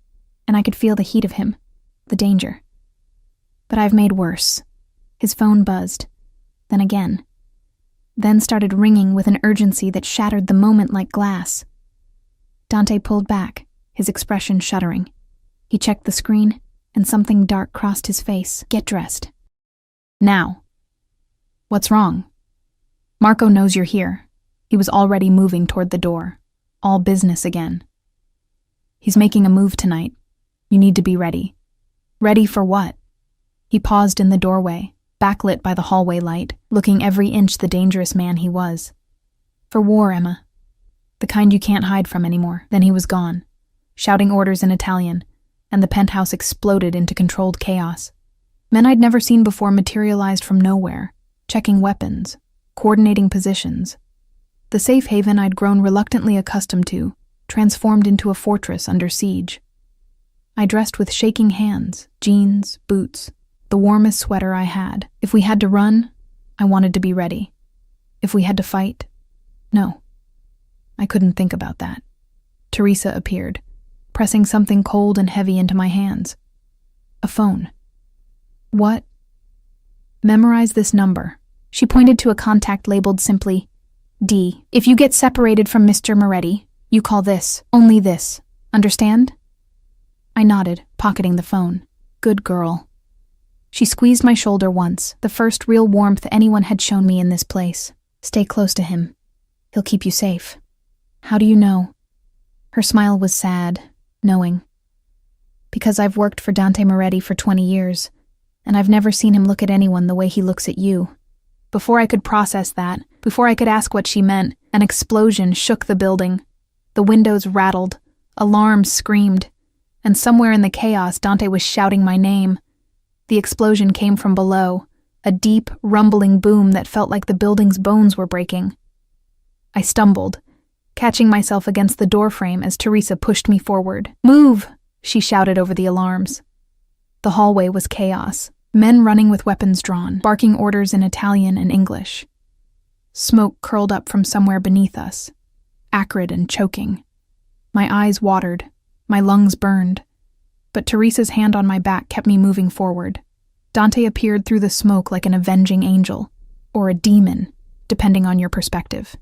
and I could feel the heat of him, the danger. But I've made worse. His phone buzzed, then again. Then started ringing with an urgency that shattered the moment like glass. Dante pulled back, his expression shuddering. He checked the screen, and something dark crossed his face. Get dressed. Now. What's wrong? Marco knows you're here. He was already moving toward the door. All business again. He's making a move tonight. You need to be ready. Ready for what? He paused in the doorway, backlit by the hallway light, looking every inch the dangerous man he was. For war, Emma. The kind you can't hide from anymore. Then he was gone, shouting orders in Italian, and the penthouse exploded into controlled chaos. Men I'd never seen before materialized from nowhere, checking weapons, coordinating positions. The safe haven I'd grown reluctantly accustomed to transformed into a fortress under siege. I dressed with shaking hands, jeans, boots, the warmest sweater I had. If we had to run, I wanted to be ready. If we had to fight, no. I couldn't think about that. Teresa appeared, pressing something cold and heavy into my hands. A phone. What? Memorize this number. She pointed to a contact labeled simply D. If you get separated from Mr. Moretti, you call this, only this. Understand? I nodded, pocketing the phone. Good girl. She squeezed my shoulder once, the first real warmth anyone had shown me in this place. Stay close to him. He'll keep you safe. How do you know? Her smile was sad, knowing. Because I've worked for Dante Moretti for 20 years, and I've never seen him look at anyone the way he looks at you. Before I could process that, before I could ask what she meant, an explosion shook the building. The windows rattled, alarms screamed, and somewhere in the chaos Dante was shouting my name. The explosion came from below, a deep, rumbling boom that felt like the building's bones were breaking. I stumbled, catching myself against the doorframe as Teresa pushed me forward. "Move!" she shouted over the alarms. The hallway was chaos, men running with weapons drawn, barking orders in Italian and English. Smoke curled up from somewhere beneath us, acrid and choking. My eyes watered, my lungs burned, but Teresa's hand on my back kept me moving forward. Dante appeared through the smoke like an avenging angel, or a demon, depending on your perspective.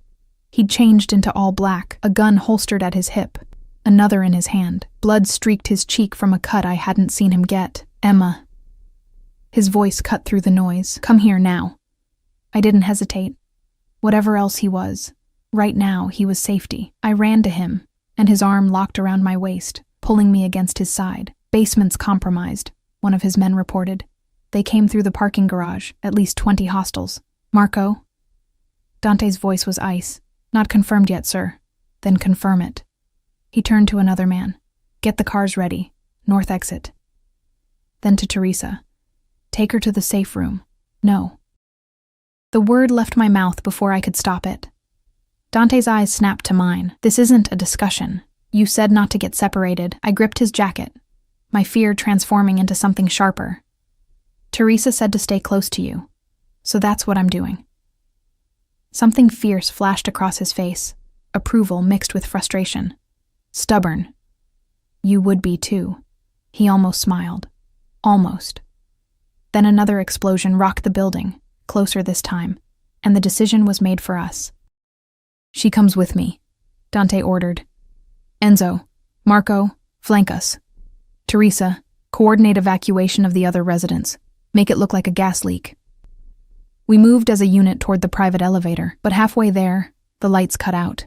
He'd changed into all black, a gun holstered at his hip, another in his hand. Blood streaked his cheek from a cut I hadn't seen him get. "Emma." His voice cut through the noise. "Come here now." I didn't hesitate. Whatever else he was, right now he was safety. I ran to him, and his arm locked around my waist, pulling me against his side. "Basement's compromised," one of his men reported. "They came through the parking garage, at least 20 hostiles. Marco?" Dante's voice was ice. "Not confirmed yet, sir." "Then confirm it." He turned to another man. "Get the cars ready. North exit." Then to Teresa. "Take her to the safe room." "No." The word left my mouth before I could stop it. Dante's eyes snapped to mine. "This isn't a discussion. You said not to get separated." I gripped his jacket, my fear transforming into something sharper. "Teresa said to stay close to you, so that's what I'm doing." Something fierce flashed across his face, approval mixed with frustration. "Stubborn. You would be too." He almost smiled. Almost. Then another explosion rocked the building, closer this time, and the decision was made for us. "She comes with me," Dante ordered. "Enzo, Marco, flank us. Teresa, coordinate evacuation of the other residents. Make it look like a gas leak." We moved as a unit toward the private elevator, but halfway there, the lights cut out.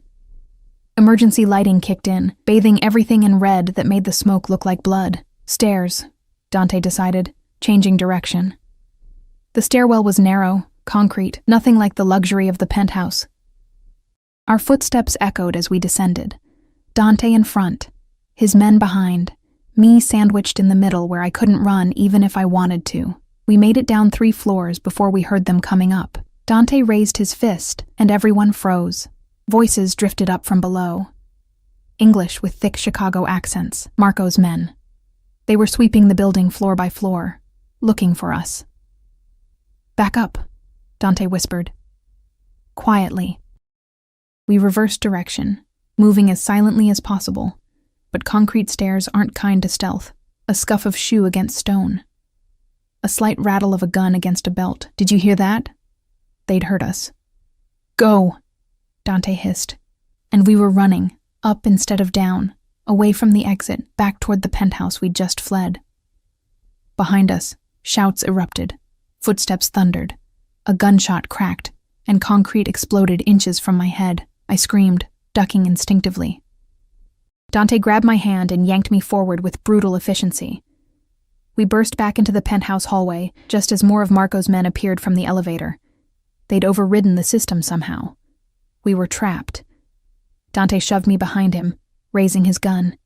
Emergency lighting kicked in, bathing everything in red that made the smoke look like blood. "Stairs," Dante decided, changing direction. The stairwell was narrow, concrete, nothing like the luxury of the penthouse. Our footsteps echoed as we descended. Dante in front, his men behind, me sandwiched in the middle where I couldn't run even if I wanted to. We made it down 3 floors before we heard them coming up. Dante raised his fist, and everyone froze. Voices drifted up from below. English with thick Chicago accents, Marco's men. They were sweeping the building floor by floor, looking for us. "Back up," Dante whispered. Quietly. We reversed direction, moving as silently as possible, but concrete stairs aren't kind to stealth. A scuff of shoe against stone. A slight rattle of a gun against a belt. "Did you hear that?" They'd heard us. "Go," Dante hissed. And we were running, up instead of down, away from the exit, back toward the penthouse we'd just fled. Behind us, shouts erupted. Footsteps thundered. A gunshot cracked, and concrete exploded inches from my head. I screamed, ducking instinctively. Dante grabbed my hand and yanked me forward with brutal efficiency. We burst back into the penthouse hallway, just as more of Marco's men appeared from the elevator. They'd overridden the system somehow. We were trapped. Dante shoved me behind him, raising his gun.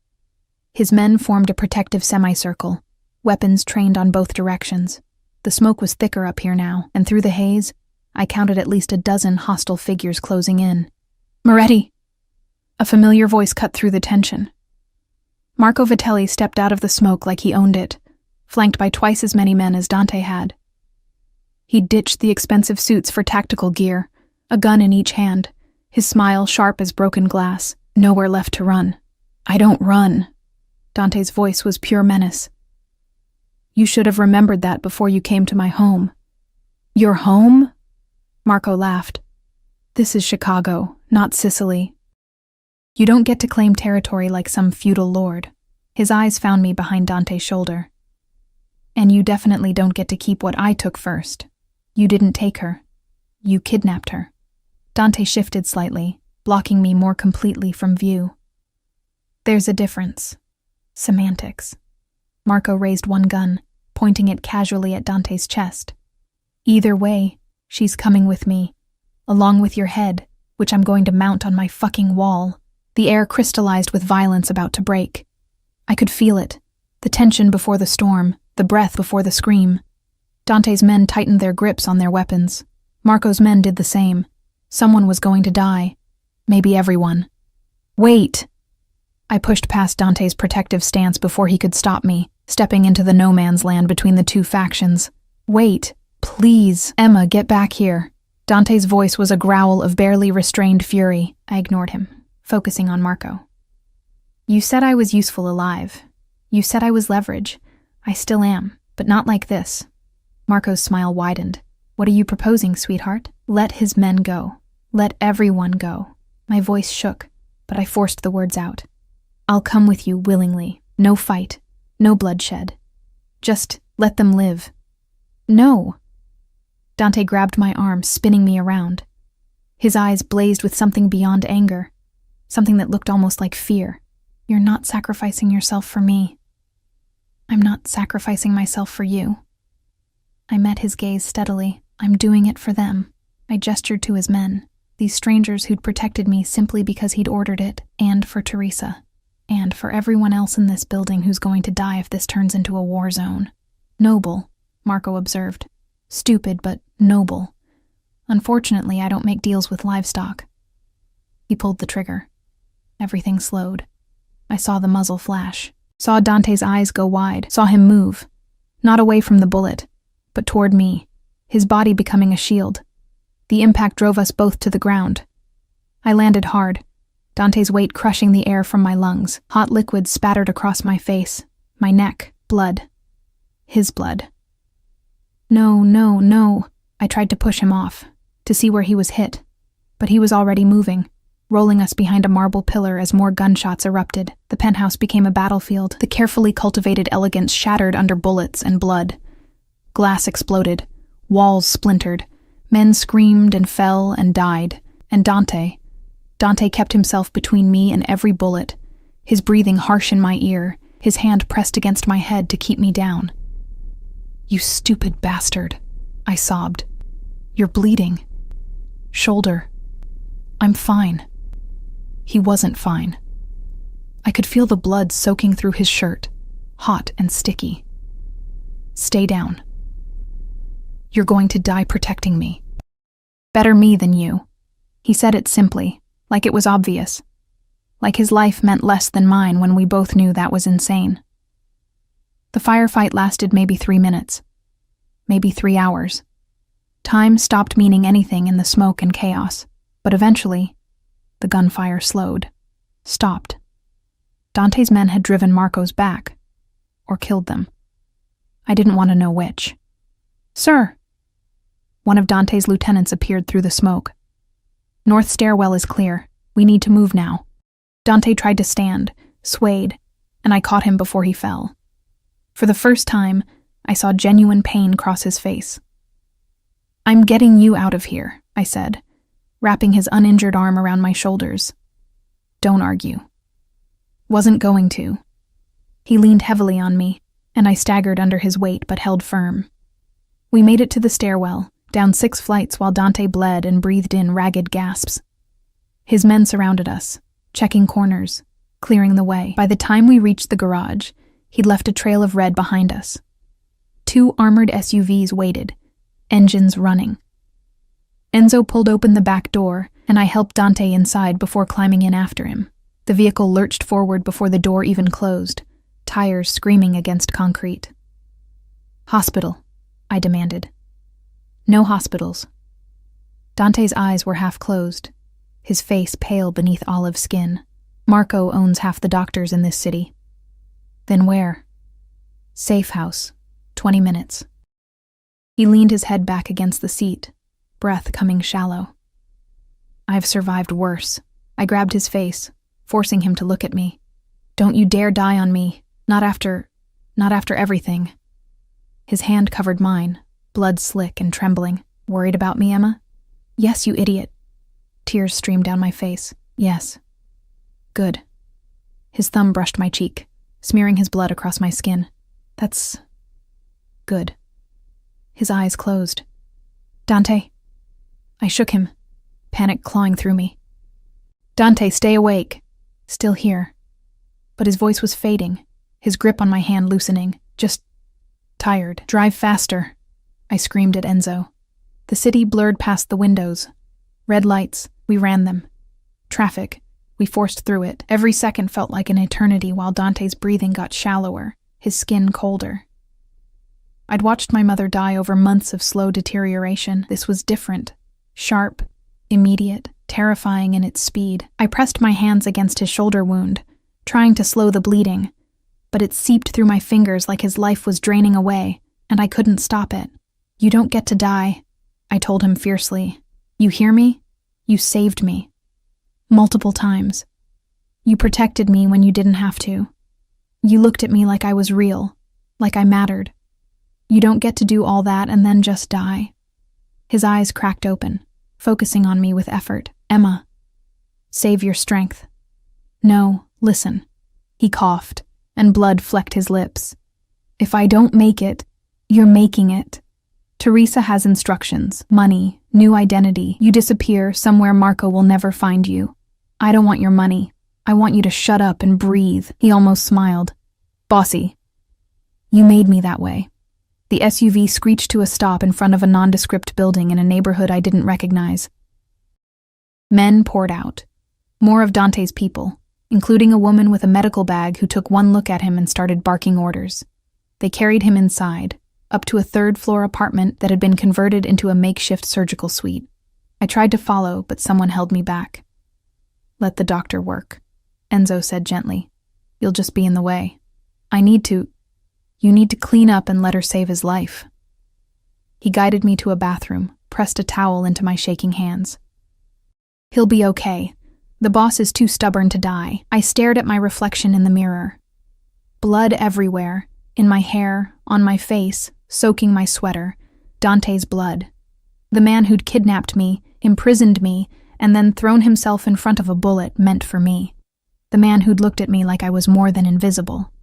His men formed a protective semicircle, weapons trained on both directions. The smoke was thicker up here now, and through the haze, I counted at least a dozen hostile figures closing in. "Moretti!" A familiar voice cut through the tension. Marco Vitelli stepped out of the smoke like he owned it, flanked by twice as many men as Dante had. He ditched the expensive suits for tactical gear, a gun in each hand, his smile sharp as broken glass, nowhere left to run. "I don't run." Dante's voice was pure menace. "You should have remembered that before you came to my home." "Your home?" Marco laughed. "This is Chicago, not Sicily. You don't get to claim territory like some feudal lord." His eyes found me behind Dante's shoulder. "And you definitely don't get to keep what I took first. You didn't take her. You kidnapped her." Dante shifted slightly, blocking me more completely from view. "There's a difference. Semantics. Marco raised one gun, pointing it casually at Dante's chest. Either way, she's coming with me, along with your head, which I'm going to mount on my fucking wall. The air crystallized with violence about to break. I could feel it, the tension before the storm, the breath before the scream. Dante's men tightened their grips on their weapons. Marco's men did the same. Someone was going to die. Maybe everyone. Wait! I pushed past Dante's protective stance before he could stop me, stepping into the no man's land between the two factions. Wait, please, Emma, get back here. Dante's voice was a growl of barely restrained fury. I ignored him, focusing on Marco. You said I was useful alive. You said I was leverage. I still am, but not like this. Marco's smile widened. What are you proposing, sweetheart? Let his men go. Let everyone go. My voice shook, but I forced the words out. I'll come with you willingly. No fight. No bloodshed. Just let them live. No. Dante grabbed my arm, spinning me around. His eyes blazed with something beyond anger, something that looked almost like fear. You're not sacrificing yourself for me. I'm not sacrificing myself for you. I met his gaze steadily. I'm doing it for them. I gestured to his men, these strangers who'd protected me simply because he'd ordered it, and for Teresa, and for everyone else in this building who's going to die if this turns into a war zone. Noble, Marco observed. Stupid, but noble. Unfortunately, I don't make deals with livestock. He pulled the trigger. Everything slowed. I saw the muzzle flash, saw Dante's eyes go wide, saw him move, not away from the bullet, but toward me, his body becoming a shield. The impact drove us both to the ground. I landed hard, Dante's weight crushing the air from my lungs. Hot liquid spattered across my face, my neck, blood. His blood. No, no, no. I tried to push him off, to see where he was hit, but he was already moving, rolling us behind a marble pillar as more gunshots erupted. The penthouse became a battlefield. The carefully cultivated elegance shattered under bullets and blood. Glass exploded. Walls splintered. Men screamed and fell and died. And Dante kept himself between me and every bullet, his breathing harsh in my ear, his hand pressed against my head to keep me down. You stupid bastard, I sobbed. You're bleeding. Shoulder. I'm fine. He wasn't fine. I could feel the blood soaking through his shirt, hot and sticky. Stay down. You're going to die protecting me. Better me than you. He said it simply, like it was obvious. Like his life meant less than mine when we both knew that was insane. The firefight lasted maybe 3 minutes. Maybe 3 hours. Time stopped meaning anything in the smoke and chaos, but eventually, the gunfire slowed, stopped. Dante's men had driven Marco's back, or killed them. I didn't want to know which. Sir! One of Dante's lieutenants appeared through the smoke. North stairwell is clear. We need to move now. Dante tried to stand, swayed, and I caught him before he fell. For the first time, I saw genuine pain cross his face. I'm getting you out of here, I said, wrapping his uninjured arm around my shoulders. Don't argue. Wasn't going to. He leaned heavily on me, and I staggered under his weight but held firm. We made it to the stairwell, down 6 flights while Dante bled and breathed in ragged gasps. His men surrounded us, checking corners, clearing the way. By the time we reached the garage, he'd left a trail of red behind us. 2 armored SUVs waited, engines running. Enzo pulled open the back door, and I helped Dante inside before climbing in after him. The vehicle lurched forward before the door even closed, tires screaming against concrete. Hospital, I demanded. No hospitals. Dante's eyes were half closed, his face pale beneath olive skin. Marco owns half the doctors in this city. Then where? Safe house, 20 minutes. He leaned his head back against the seat, breath coming shallow. I've survived worse. I grabbed his face, forcing him to look at me. Don't you dare die on me, not after everything. His hand covered mine, blood slick and trembling. Worried about me, Emma? Yes, you idiot. Tears streamed down my face. Yes. Good. His thumb brushed my cheek, smearing his blood across my skin. That's good. His eyes closed. Dante. I shook him, panic clawing through me. Dante, stay awake. Still here. But his voice was fading, his grip on my hand loosening. Just tired. Drive faster, I screamed at Enzo. The city blurred past the windows. Red lights, we ran them. Traffic, we forced through it. Every second felt like an eternity while Dante's breathing got shallower, his skin colder. I'd watched my mother die over months of slow deterioration. This was different. Sharp, immediate, terrifying in its speed. I pressed my hands against his shoulder wound, trying to slow the bleeding, but it seeped through my fingers like his life was draining away, and I couldn't stop it. You don't get to die, I told him fiercely. You hear me? You saved me. Multiple times. You protected me when you didn't have to. You looked at me like I was real, like I mattered. You don't get to do all that and then just die. His eyes cracked open, focusing on me with effort. Emma, save your strength. No, listen. He coughed, and blood flecked his lips. If I don't make it, you're making it. Teresa has instructions, money, new identity. You disappear somewhere Marco will never find you. I don't want your money. I want you to shut up and breathe. He almost smiled. Bossy. You made me that way. The SUV screeched to a stop in front of a nondescript building in a neighborhood I didn't recognize. Men poured out. More of Dante's people, including a woman with a medical bag who took one look at him and started barking orders. They carried him inside, up to a third-floor apartment that had been converted into a makeshift surgical suite. I tried to follow, but someone held me back. Let the doctor work, Enzo said gently. You'll just be in the way. You need to clean up and let her save his life. He guided me to a bathroom, pressed a towel into my shaking hands. He'll be okay. The boss is too stubborn to die. I stared at my reflection in the mirror. Blood everywhere, in my hair, on my face, soaking my sweater. Dante's blood. The man who'd kidnapped me, imprisoned me, and then thrown himself in front of a bullet meant for me. The man who'd looked at me like I was more than invisible.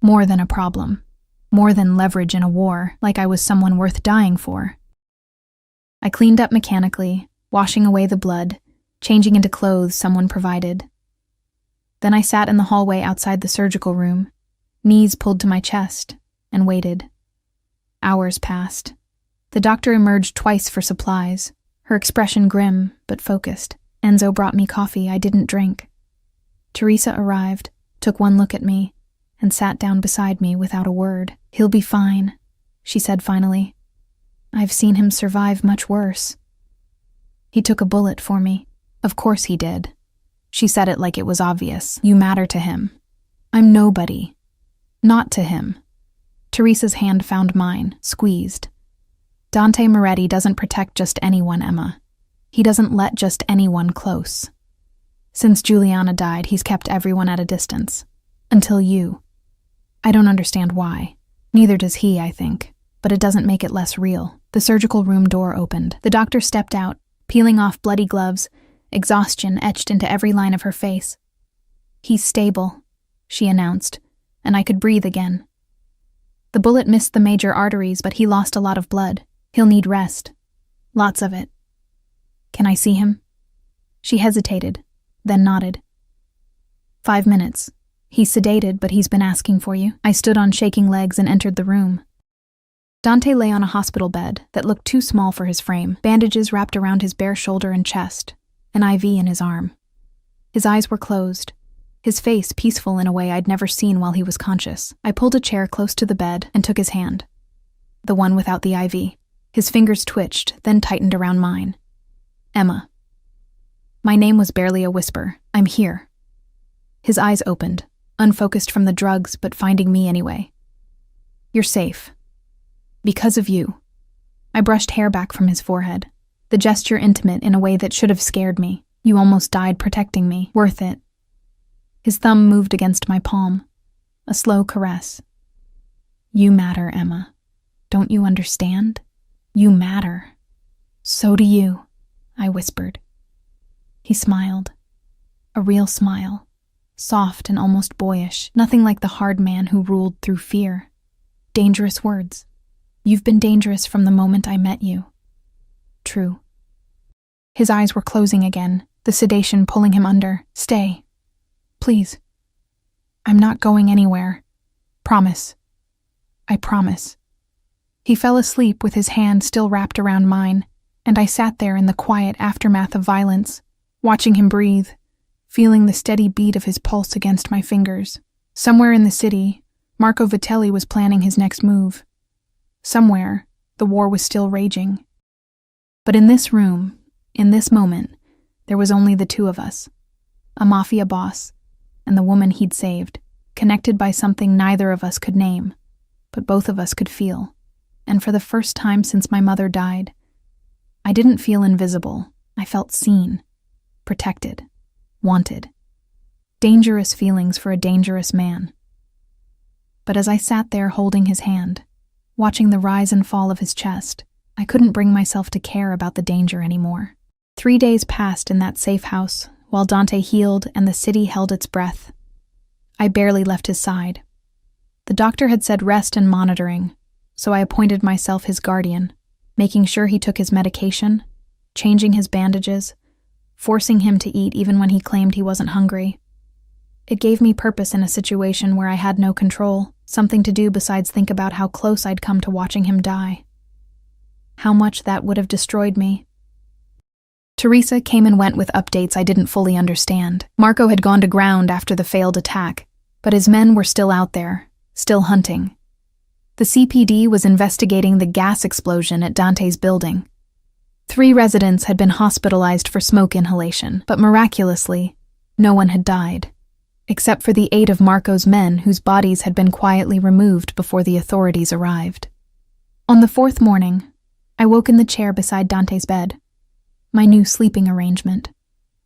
More than a problem. More than leverage in a war, like I was someone worth dying for. I cleaned up mechanically, washing away the blood, changing into clothes someone provided. Then I sat in the hallway outside the surgical room, knees pulled to my chest, and waited. Hours passed. The doctor emerged twice for supplies, her expression grim but focused. Enzo brought me coffee I didn't drink. Teresa arrived, took one look at me, and sat down beside me without a word. He'll be fine, she said finally. I've seen him survive much worse. He took a bullet for me. Of course he did. She said it like it was obvious. You matter to him. I'm nobody. Not to him. Teresa's hand found mine, squeezed. Dante Moretti doesn't protect just anyone, Emma. He doesn't let just anyone close. Since Juliana died, he's kept everyone at a distance. Until you. I don't understand why. Neither does he, I think. But it doesn't make it less real. The surgical room door opened. The doctor stepped out, peeling off bloody gloves, exhaustion etched into every line of her face. He's stable, she announced, and I could breathe again. The bullet missed the major arteries, but he lost a lot of blood. He'll need rest. Lots of it. Can I see him? She hesitated, then nodded. 5 minutes. He's sedated, but he's been asking for you. I stood on shaking legs and entered the room. Dante lay on a hospital bed that looked too small for his frame, bandages wrapped around his bare shoulder and chest, an IV in his arm. His eyes were closed, his face peaceful in a way I'd never seen while he was conscious. I pulled a chair close to the bed and took his hand, the one without the IV. His fingers twitched, then tightened around mine. Emma. My name was barely a whisper. I'm here. His eyes opened, unfocused from the drugs, but finding me anyway. You're safe. Because of you. I brushed hair back from his forehead, the gesture intimate in a way that should have scared me. You almost died protecting me. Worth it. His thumb moved against my palm, a slow caress. You matter, Emma. Don't you understand? You matter. So do you, I whispered. He smiled. A real smile. Soft and almost boyish, nothing like the hard man who ruled through fear. Dangerous words. You've been dangerous from the moment I met you. True. His eyes were closing again, the sedation pulling him under. Stay. Please. I'm not going anywhere. Promise. I promise. He fell asleep with his hand still wrapped around mine, and I sat there in the quiet aftermath of violence, watching him breathe, feeling the steady beat of his pulse against my fingers. Somewhere in the city, Marco Vitelli was planning his next move. Somewhere, the war was still raging. But in this room, in this moment, there was only the two of us, a Mafia boss and the woman he'd saved, connected by something neither of us could name, but both of us could feel. And for the first time since my mother died, I didn't feel invisible. I felt seen, protected, wanted. Dangerous feelings for a dangerous man. But as I sat there holding his hand, watching the rise and fall of his chest, I couldn't bring myself to care about the danger anymore. 3 days passed in that safe house, while Dante healed and the city held its breath. I barely left his side. The doctor had said rest and monitoring, so I appointed myself his guardian, making sure he took his medication, changing his bandages, forcing him to eat even when he claimed he wasn't hungry. It gave me purpose in a situation where I had no control, something to do besides think about how close I'd come to watching him die. How much that would have destroyed me. Teresa came and went with updates I didn't fully understand. Marco had gone to ground after the failed attack, but his men were still out there, still hunting. The CPD was investigating the gas explosion at Dante's building. 3 residents had been hospitalized for smoke inhalation, but miraculously, no one had died, except for the 8 of Marco's men whose bodies had been quietly removed before the authorities arrived. On the 4th morning, I woke in the chair beside Dante's bed, my new sleeping arrangement,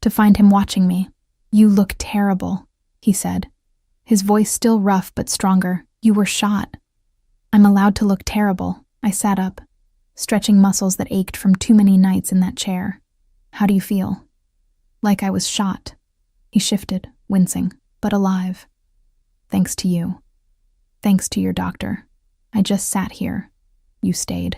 to find him watching me. You look terrible, he said, his voice still rough but stronger. You were shot. I'm allowed to look terrible. I sat up, stretching muscles that ached from too many nights in that chair. How do you feel? Like I was shot. He shifted, wincing, but alive. Thanks to you. Thanks to your doctor. I just sat here. You stayed.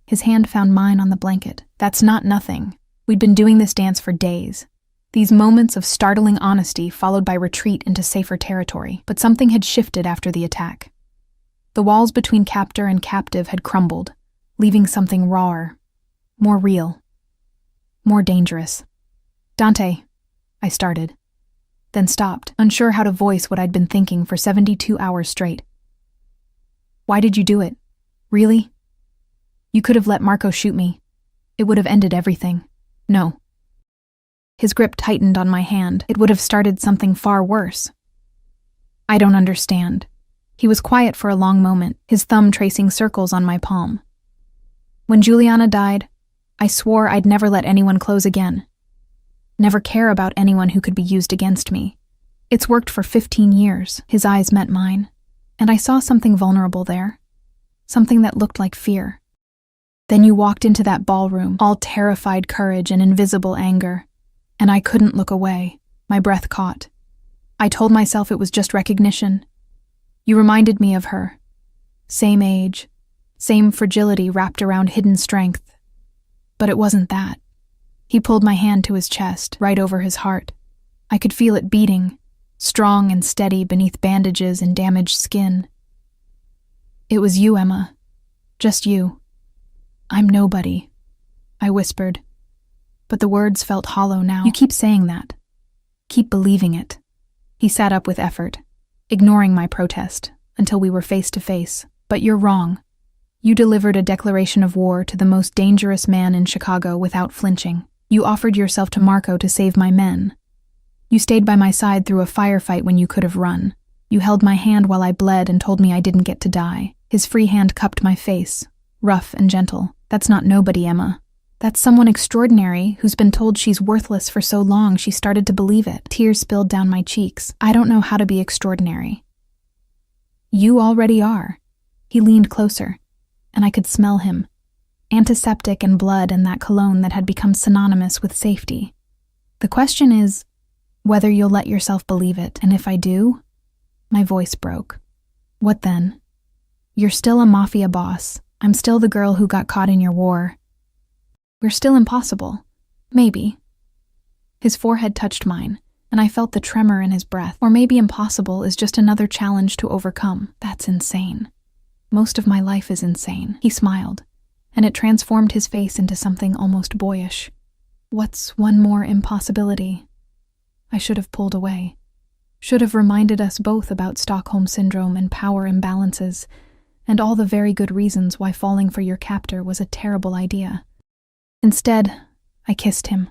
His hand found mine on the blanket. That's not nothing. We'd been doing this dance for days. These moments of startling honesty followed by retreat into safer territory. But something had shifted after the attack. The walls between captor and captive had crumbled, leaving something rawer, more real, more dangerous. Dante, I started, then stopped, unsure how to voice what I'd been thinking for 72 hours straight. Why did you do it? Really? You could have let Marco shoot me. It would have ended everything. No. His grip tightened on my hand. It would have started something far worse. I don't understand. He was quiet for a long moment, his thumb tracing circles on my palm. When Juliana died, I swore I'd never let anyone close again. Never care about anyone who could be used against me. It's worked for 15 years. His eyes met mine, and I saw something vulnerable there. Something that looked like fear. Then you walked into that ballroom, all terrified courage and invisible anger, and I couldn't look away. My breath caught. I told myself it was just recognition. You reminded me of her. Same age, same fragility wrapped around hidden strength. But it wasn't that. He pulled my hand to his chest, right over his heart. I could feel it beating, strong and steady beneath bandages and damaged skin. It was you, Emma. Just you. I'm nobody, I whispered. But the words felt hollow now. You keep saying that. Keep believing it. He sat up with effort, ignoring my protest, until we were face to face. But you're wrong. You delivered a declaration of war to the most dangerous man in Chicago without flinching. You offered yourself to Marco to save my men. You stayed by my side through a firefight when you could have run. You held my hand while I bled and told me I didn't get to die. His free hand cupped my face, rough and gentle. That's not nobody, Emma. That's someone extraordinary who's been told she's worthless for so long she started to believe it. Tears spilled down my cheeks. I don't know how to be extraordinary. You already are. He leaned closer, and I could smell him. Antiseptic and blood and that cologne that had become synonymous with safety. The question is whether you'll let yourself believe it, and if I do, my voice broke. What then? You're still a mafia boss. I'm still the girl who got caught in your war. We're still impossible. Maybe. His forehead touched mine, and I felt the tremor in his breath. Or maybe impossible is just another challenge to overcome. That's insane. Most of my life is insane. He smiled, and it transformed his face into something almost boyish. What's one more impossibility? I should have pulled away. Should have reminded us both about Stockholm Syndrome and power imbalances, and all the very good reasons why falling for your captor was a terrible idea. Instead, I kissed him.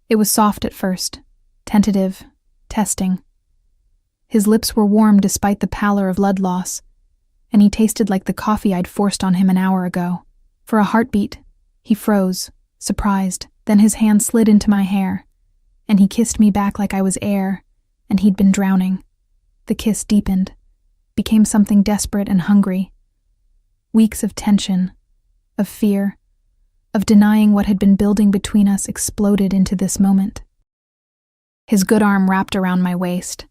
It was soft at first, tentative, testing. His lips were warm despite the pallor of blood loss, and he tasted like the coffee I'd forced on him an hour ago. For a heartbeat, he froze, surprised, then his hand slid into my hair, and he kissed me back like I was air, and he'd been drowning. The kiss deepened, became something desperate and hungry. Weeks of tension, of fear, of denying what had been building between us exploded into this moment. His good arm wrapped around my waist,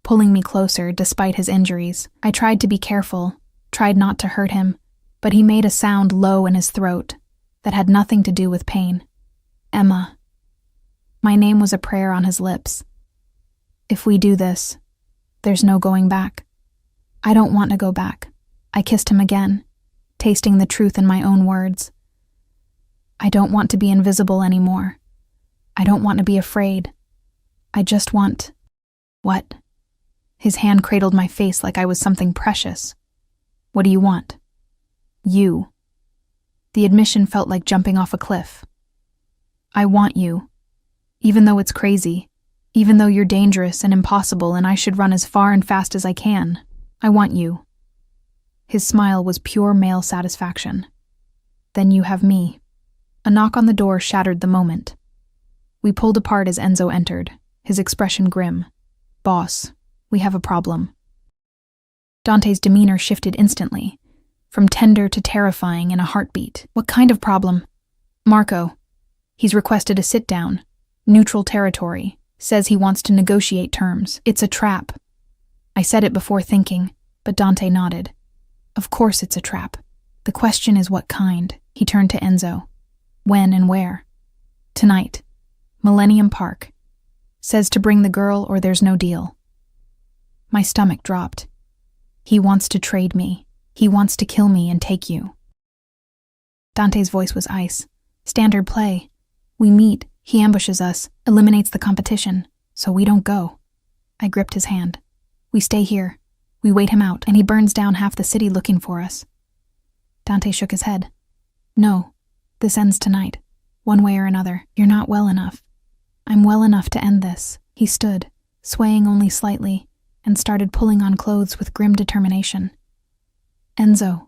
pulling me closer despite his injuries. I tried to be careful, tried not to hurt him, but he made a sound low in his throat that had nothing to do with pain. Emma. My name was a prayer on his lips. If we do this, there's no going back. I don't want to go back. I kissed him again, tasting the truth in my own words. I don't want to be invisible anymore. I don't want to be afraid. I just want... What? His hand cradled my face like I was something precious. What do you want? You. The admission felt like jumping off a cliff. I want you. Even though it's crazy, even though you're dangerous and impossible and I should run as far and fast as I can, I want you. His smile was pure male satisfaction. Then you have me. A knock on the door shattered the moment. We pulled apart as Enzo entered, his expression grim. Boss, we have a problem. Dante's demeanor shifted instantly, from tender to terrifying in a heartbeat. What kind of problem? Marco. He's requested a sit-down. Neutral territory. Says he wants to negotiate terms. It's a trap. I said it before thinking, but Dante nodded. Of course it's a trap. The question is what kind. He turned to Enzo. When and where? Tonight. Millennium Park. Says to bring the girl or there's no deal. My stomach dropped. He wants to trade me. He wants to kill me and take you. Dante's voice was ice. Standard play. We meet, he ambushes us, eliminates the competition, so we don't go. I gripped his hand. We stay here. We wait him out, and he burns down half the city looking for us. Dante shook his head. No, this ends tonight. One way or another. You're not well enough. I'm well enough to end this. He stood, swaying only slightly, and started pulling on clothes with grim determination. Enzo.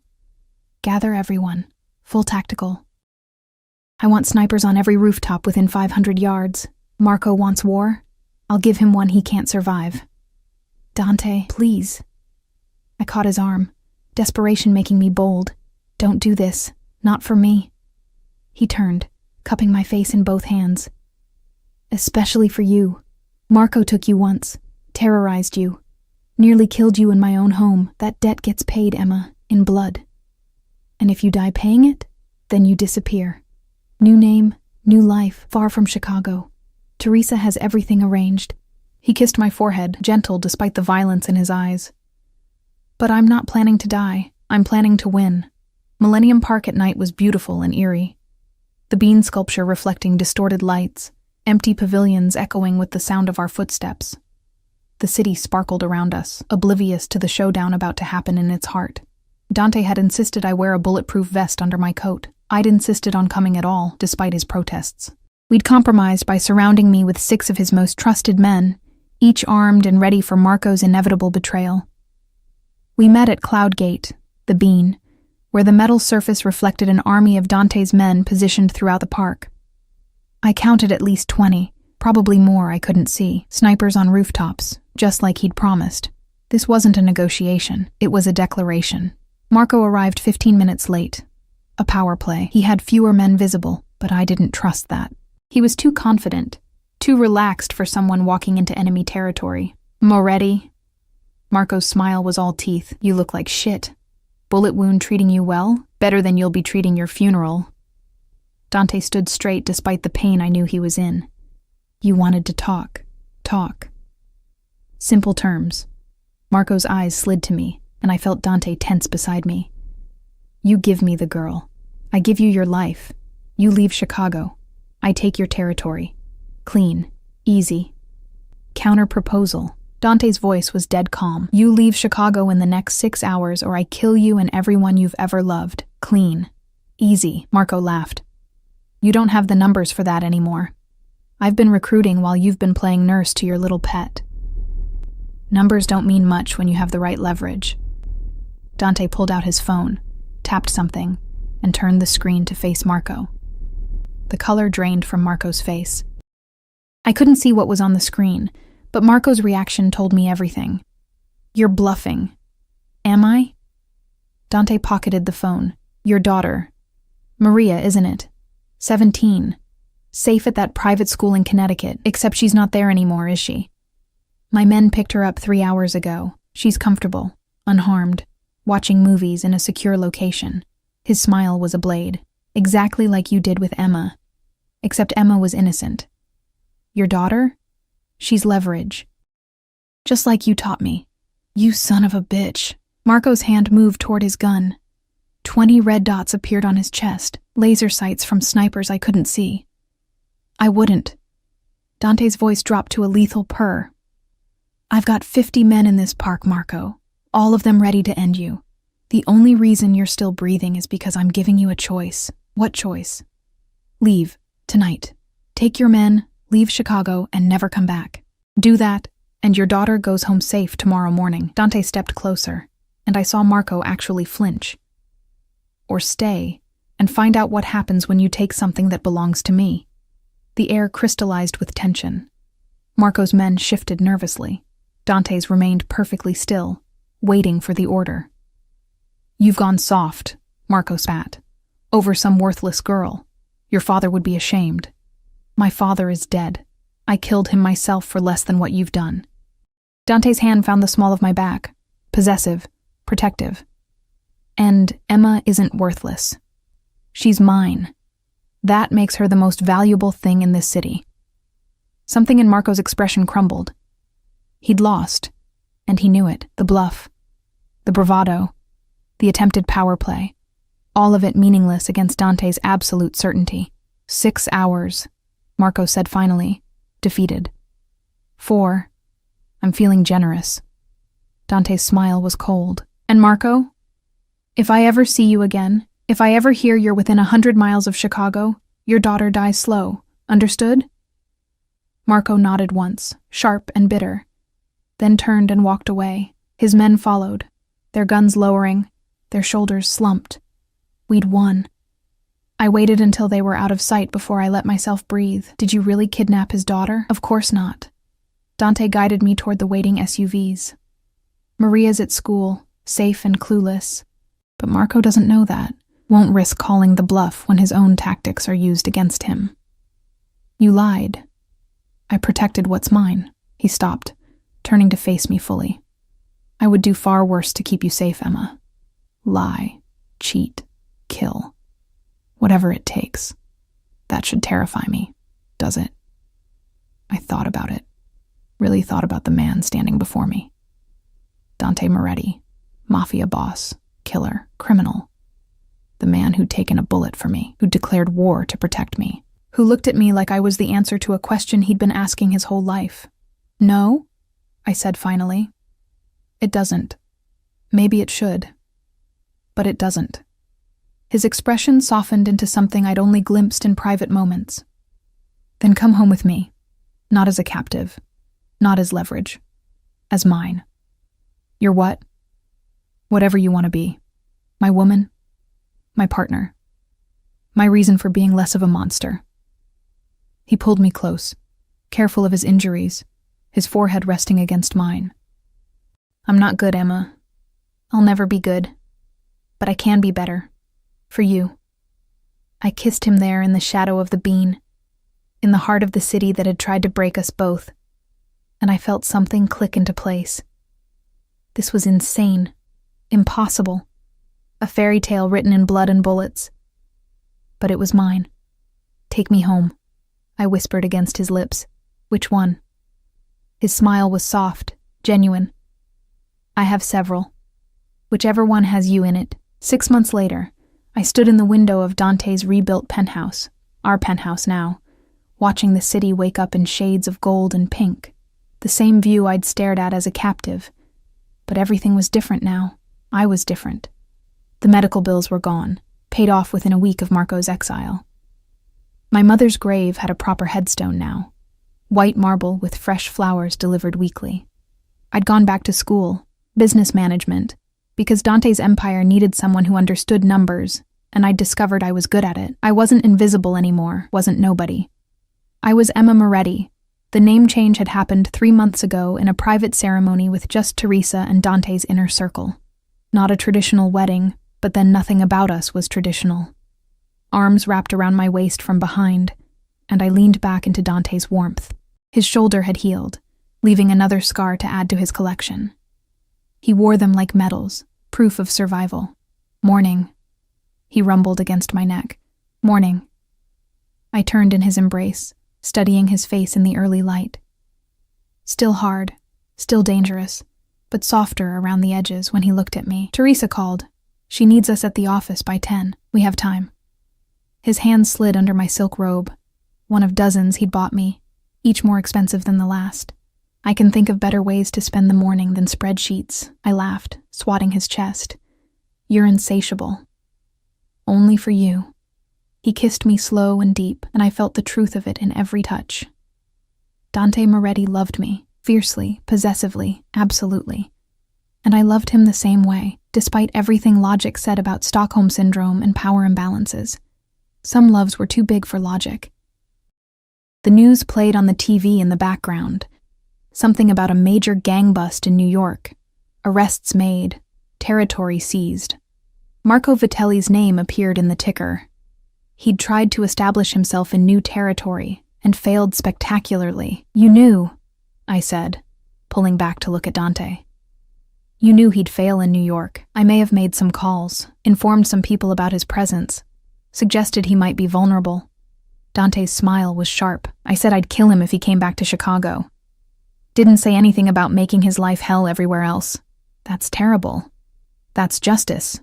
Gather everyone. Full tactical. I want snipers on every rooftop within 500 yards. Marco wants war. I'll give him one he can't survive. Dante, please. I caught his arm, desperation making me bold. Don't do this. Not for me. He turned, cupping my face in both hands. Especially for you. Marco took you once, terrorized you, nearly killed you in my own home. That debt gets paid, Emma, in blood. And if you die paying it, then you disappear. New name, new life, far from Chicago. Teresa has everything arranged. He kissed my forehead, gentle despite the violence in his eyes. But I'm not planning to die. I'm planning to win. Millennium Park at night was beautiful and eerie. The bean sculpture reflecting distorted lights, empty pavilions echoing with the sound of our footsteps. The city sparkled around us, oblivious to the showdown about to happen in its heart. Dante had insisted I wear a bulletproof vest under my coat. I'd insisted on coming at all, despite his protests. We'd compromised by surrounding me with 6 of his most trusted men, each armed and ready for Marco's inevitable betrayal. We met at Cloudgate, the Bean, where the metal surface reflected an army of Dante's men positioned throughout the park. I counted at least 20, probably more I couldn't see, snipers on rooftops, just like he'd promised. This wasn't a negotiation, it was a declaration. Marco arrived 15 minutes late. A power play. He had fewer men visible, but I didn't trust that. He was too confident, too relaxed for someone walking into enemy territory. Moretti? Marco's smile was all teeth. You look like shit. Bullet wound treating you well? Better than you'll be treating your funeral. Dante stood straight despite the pain I knew he was in. You wanted to talk. Talk. Simple terms. Marco's eyes slid to me, and I felt Dante tense beside me. You give me the girl. I give you your life. You leave Chicago. I take your territory. Clean. Easy. Counter-proposal. Dante's voice was dead calm. You leave Chicago in the next 6 hours or I kill you and everyone you've ever loved. Clean. Easy. Marco laughed. You don't have the numbers for that anymore. I've been recruiting while you've been playing nurse to your little pet. Numbers don't mean much when you have the right leverage. Dante pulled out his phone, tapped something, and turned the screen to face Marco. The color drained from Marco's face. I couldn't see what was on the screen, but Marco's reaction told me everything. You're bluffing. Am I? Dante pocketed the phone. Your daughter. Maria, isn't it? 17. Safe at that private school in Connecticut, except she's not there anymore, is she? My men picked her up 3 hours ago. She's comfortable, unharmed, watching movies in a secure location. His smile was a blade, exactly like you did with Emma. Except Emma was innocent. Your daughter? She's leverage. Just like you taught me. You son of a bitch. Marco's hand moved toward his gun. 20 red dots appeared on his chest, laser sights from snipers I couldn't see. I wouldn't. Dante's voice dropped to a lethal purr. I've got 50 men in this park, Marco, all of them ready to end you. The only reason you're still breathing is because I'm giving you a choice. What choice? Leave, tonight. Take your men, leave Chicago, and never come back. Do that, and your daughter goes home safe tomorrow morning. Dante stepped closer, and I saw Marco actually flinch. Or stay, and find out what happens when you take something that belongs to me. The air crystallized with tension. Marco's men shifted nervously. Dante's remained perfectly still, waiting for the order. You've gone soft, Marco spat. Over some worthless girl. Your father would be ashamed. My father is dead. I killed him myself for less than what you've done. Dante's hand found the small of my back, possessive, protective. And Emma isn't worthless. She's mine. That makes her the most valuable thing in this city. Something in Marco's expression crumbled. He'd lost, and he knew it. The bluff, the bravado, the attempted power play, all of it meaningless against Dante's absolute certainty. 6 hours, Marco said finally, defeated. 4. I'm feeling generous. Dante's smile was cold. And Marco? If I ever see you again, if I ever hear you're within 100 miles of Chicago, your daughter dies slow. Understood? Marco nodded once, sharp and bitter, then turned and walked away. His men followed, their guns lowering, their shoulders slumped. We'd won. I waited until they were out of sight before I let myself breathe. Did you really kidnap his daughter? Of course not. Dante guided me toward the waiting SUVs. Maria's at school, safe and clueless. But Marco doesn't know that. Won't risk calling the bluff when his own tactics are used against him. You lied. I protected what's mine. He stopped, turning to face me fully. I would do far worse to keep you safe, Emma. Lie, cheat, kill. Whatever it takes. That should terrify me, does it? I thought about it. Really thought about the man standing before me. Dante Moretti, Mafia boss, killer, criminal. The man who'd taken a bullet for me, who'd declared war to protect me, who looked at me like I was the answer to a question he'd been asking his whole life. No, I said finally. It doesn't. Maybe it should. But it doesn't. His expression softened into something I'd only glimpsed in private moments. Then come home with me. Not as a captive. Not as leverage. As mine. You're what? Whatever you want to be. My woman. My partner. My reason for being less of a monster. He pulled me close, careful of his injuries, his forehead resting against mine. I'm not good, Emma. I'll never be good. But I can be better. For you. I kissed him there in the shadow of the bean, in the heart of the city that had tried to break us both, and I felt something click into place. This was insane. Impossible. a fairy tale written in blood and bullets. But it was mine. "Take me home," I whispered against his lips. "Which one?" His smile was soft, genuine. "I have several. Whichever one has you in it." 6 months later, I stood in the window of Dante's rebuilt penthouse, our penthouse now, watching the city wake up in shades of gold and pink, the same view I'd stared at as a captive. But everything was different now. I was different. The medical bills were gone, paid off within a week of Marco's exile. My mother's grave had a proper headstone now, white marble with fresh flowers delivered weekly. I'd gone back to school, business management, because Dante's empire needed someone who understood numbers, and I'd discovered I was good at it. I wasn't invisible anymore, wasn't nobody. I was Emma Moretti. The name change had happened 3 months ago in a private ceremony with just Teresa and Dante's inner circle. Not a traditional wedding, but then nothing about us was traditional. Arms wrapped around my waist from behind, and I leaned back into Dante's warmth. His shoulder had healed, leaving another scar to add to his collection. He wore them like medals, proof of survival. "Morning," he rumbled against my neck. "Morning." I turned in his embrace, studying his face in the early light. Still hard, still dangerous, but softer around the edges when he looked at me. "Teresa called. She needs us at the office by 10. We have time." His hand slid under my silk robe, one of dozens he'd bought me, each more expensive than the last. "I can think of better ways to spend the morning than spreadsheets," I laughed, swatting his chest. "You're insatiable. Only for you." He kissed me slow and deep, and I felt the truth of it in every touch. Dante Moretti loved me, fiercely, possessively, absolutely. And I loved him the same way, despite everything logic said about Stockholm Syndrome and power imbalances. Some loves were too big for logic. The news played on the TV in the background. Something about a major gang bust in New York. Arrests made. Territory seized. Marco Vitelli's name appeared in the ticker. He'd tried to establish himself in new territory and failed spectacularly. "You knew," I said, pulling back to look at Dante. "You knew he'd fail in New York. I may have made some calls, informed some people about his presence, suggested he might be vulnerable." Dante's smile was sharp. "I said I'd kill him if he came back to Chicago. Didn't say anything about making his life hell everywhere else. That's terrible. That's justice."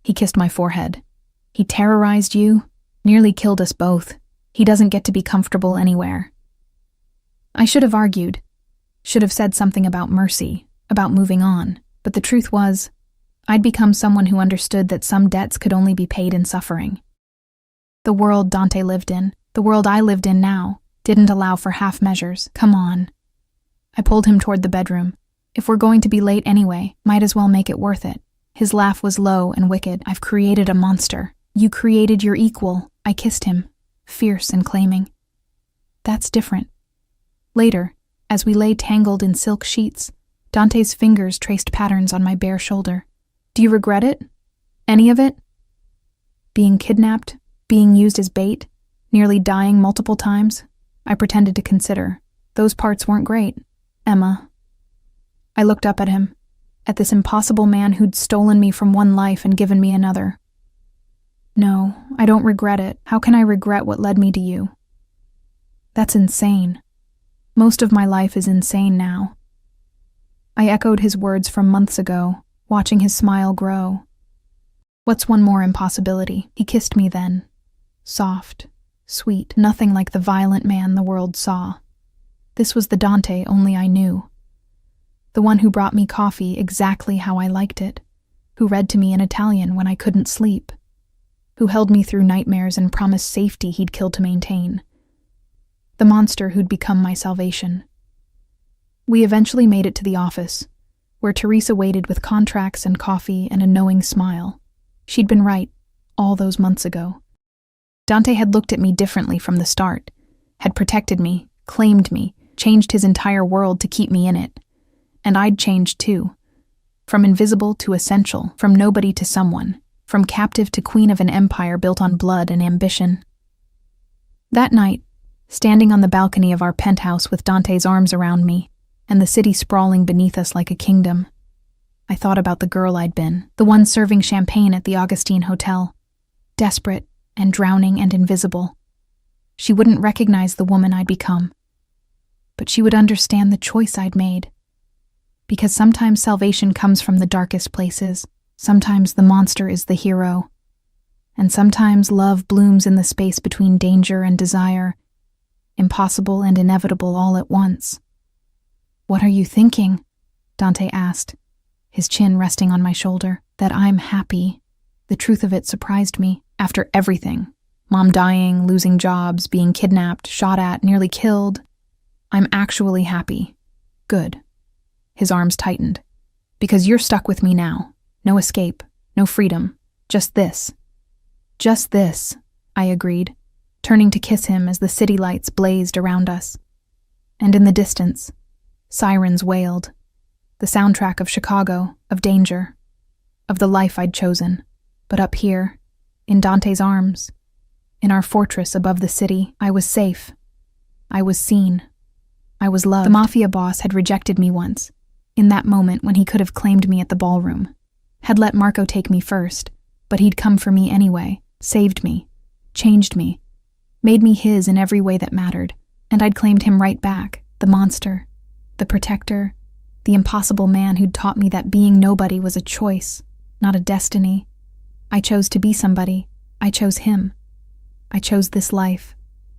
He kissed my forehead. "He terrorized you, nearly killed us both. He doesn't get to be comfortable anywhere." I should have argued, should have said something about mercy, about moving on, but the truth was, I'd become someone who understood that some debts could only be paid in suffering. The world Dante lived in, the world I lived in now, didn't allow for half measures. "Come on." I pulled him toward the bedroom. "If we're going to be late anyway, might as well make it worth it." His laugh was low and wicked. "I've created a monster." "You created your equal." I kissed him, fierce and claiming. "That's different." Later, as we lay tangled in silk sheets, Dante's fingers traced patterns on my bare shoulder. "Do you regret it? Any of it? Being kidnapped, being used as bait, nearly dying multiple times?" I pretended to consider. "Those parts weren't great, Emma." I looked up at him, at this impossible man who'd stolen me from one life and given me another. "No, I don't regret it. How can I regret what led me to you?" "That's insane. Most of my life is insane now." I echoed his words from months ago, watching his smile grow. "What's one more impossibility?" He kissed me then. Soft, sweet, nothing like the violent man the world saw. This was the Dante only I knew. The one who brought me coffee exactly how I liked it, who read to me in Italian when I couldn't sleep, who held me through nightmares and promised safety he'd kill to maintain. The monster who'd become my salvation. We eventually made it to the office, where Teresa waited with contracts and coffee and a knowing smile. She'd been right, all those months ago. Dante had looked at me differently from the start, had protected me, claimed me, changed his entire world to keep me in it. And I'd changed too. From invisible to essential, from nobody to someone, from captive to queen of an empire built on blood and ambition. That night, standing on the balcony of our penthouse with Dante's arms around me, and the city sprawling beneath us like a kingdom, I thought about the girl I'd been, the one serving champagne at the Augustine Hotel. Desperate and drowning and invisible. She wouldn't recognize the woman I'd become. But she would understand the choice I'd made. Because sometimes salvation comes from the darkest places. Sometimes the monster is the hero. And sometimes love blooms in the space between danger and desire, impossible and inevitable all at once. "What are you thinking?" Dante asked, his chin resting on my shoulder. "That I'm happy." The truth of it surprised me. After everything, Mom dying, losing jobs, being kidnapped, shot at, nearly killed, I'm actually happy. Good. His arms tightened. "Because you're stuck with me now. No escape, no freedom. Just this." "Just this," I agreed, turning to kiss him as the city lights blazed around us. And in the distance, sirens wailed. The soundtrack of Chicago, of danger, of the life I'd chosen. But up here, in Dante's arms, in our fortress above the city, I was safe. I was seen. I was loved. The Mafia boss had rejected me once, in that moment when he could have claimed me at the ballroom. Had let Marco take me first, but he'd come for me anyway, saved me, changed me, made me his in every way that mattered, and I'd claimed him right back, the monster, the protector, the impossible man who'd taught me that being nobody was a choice, not a destiny. I chose to be somebody. I chose him. I chose this life.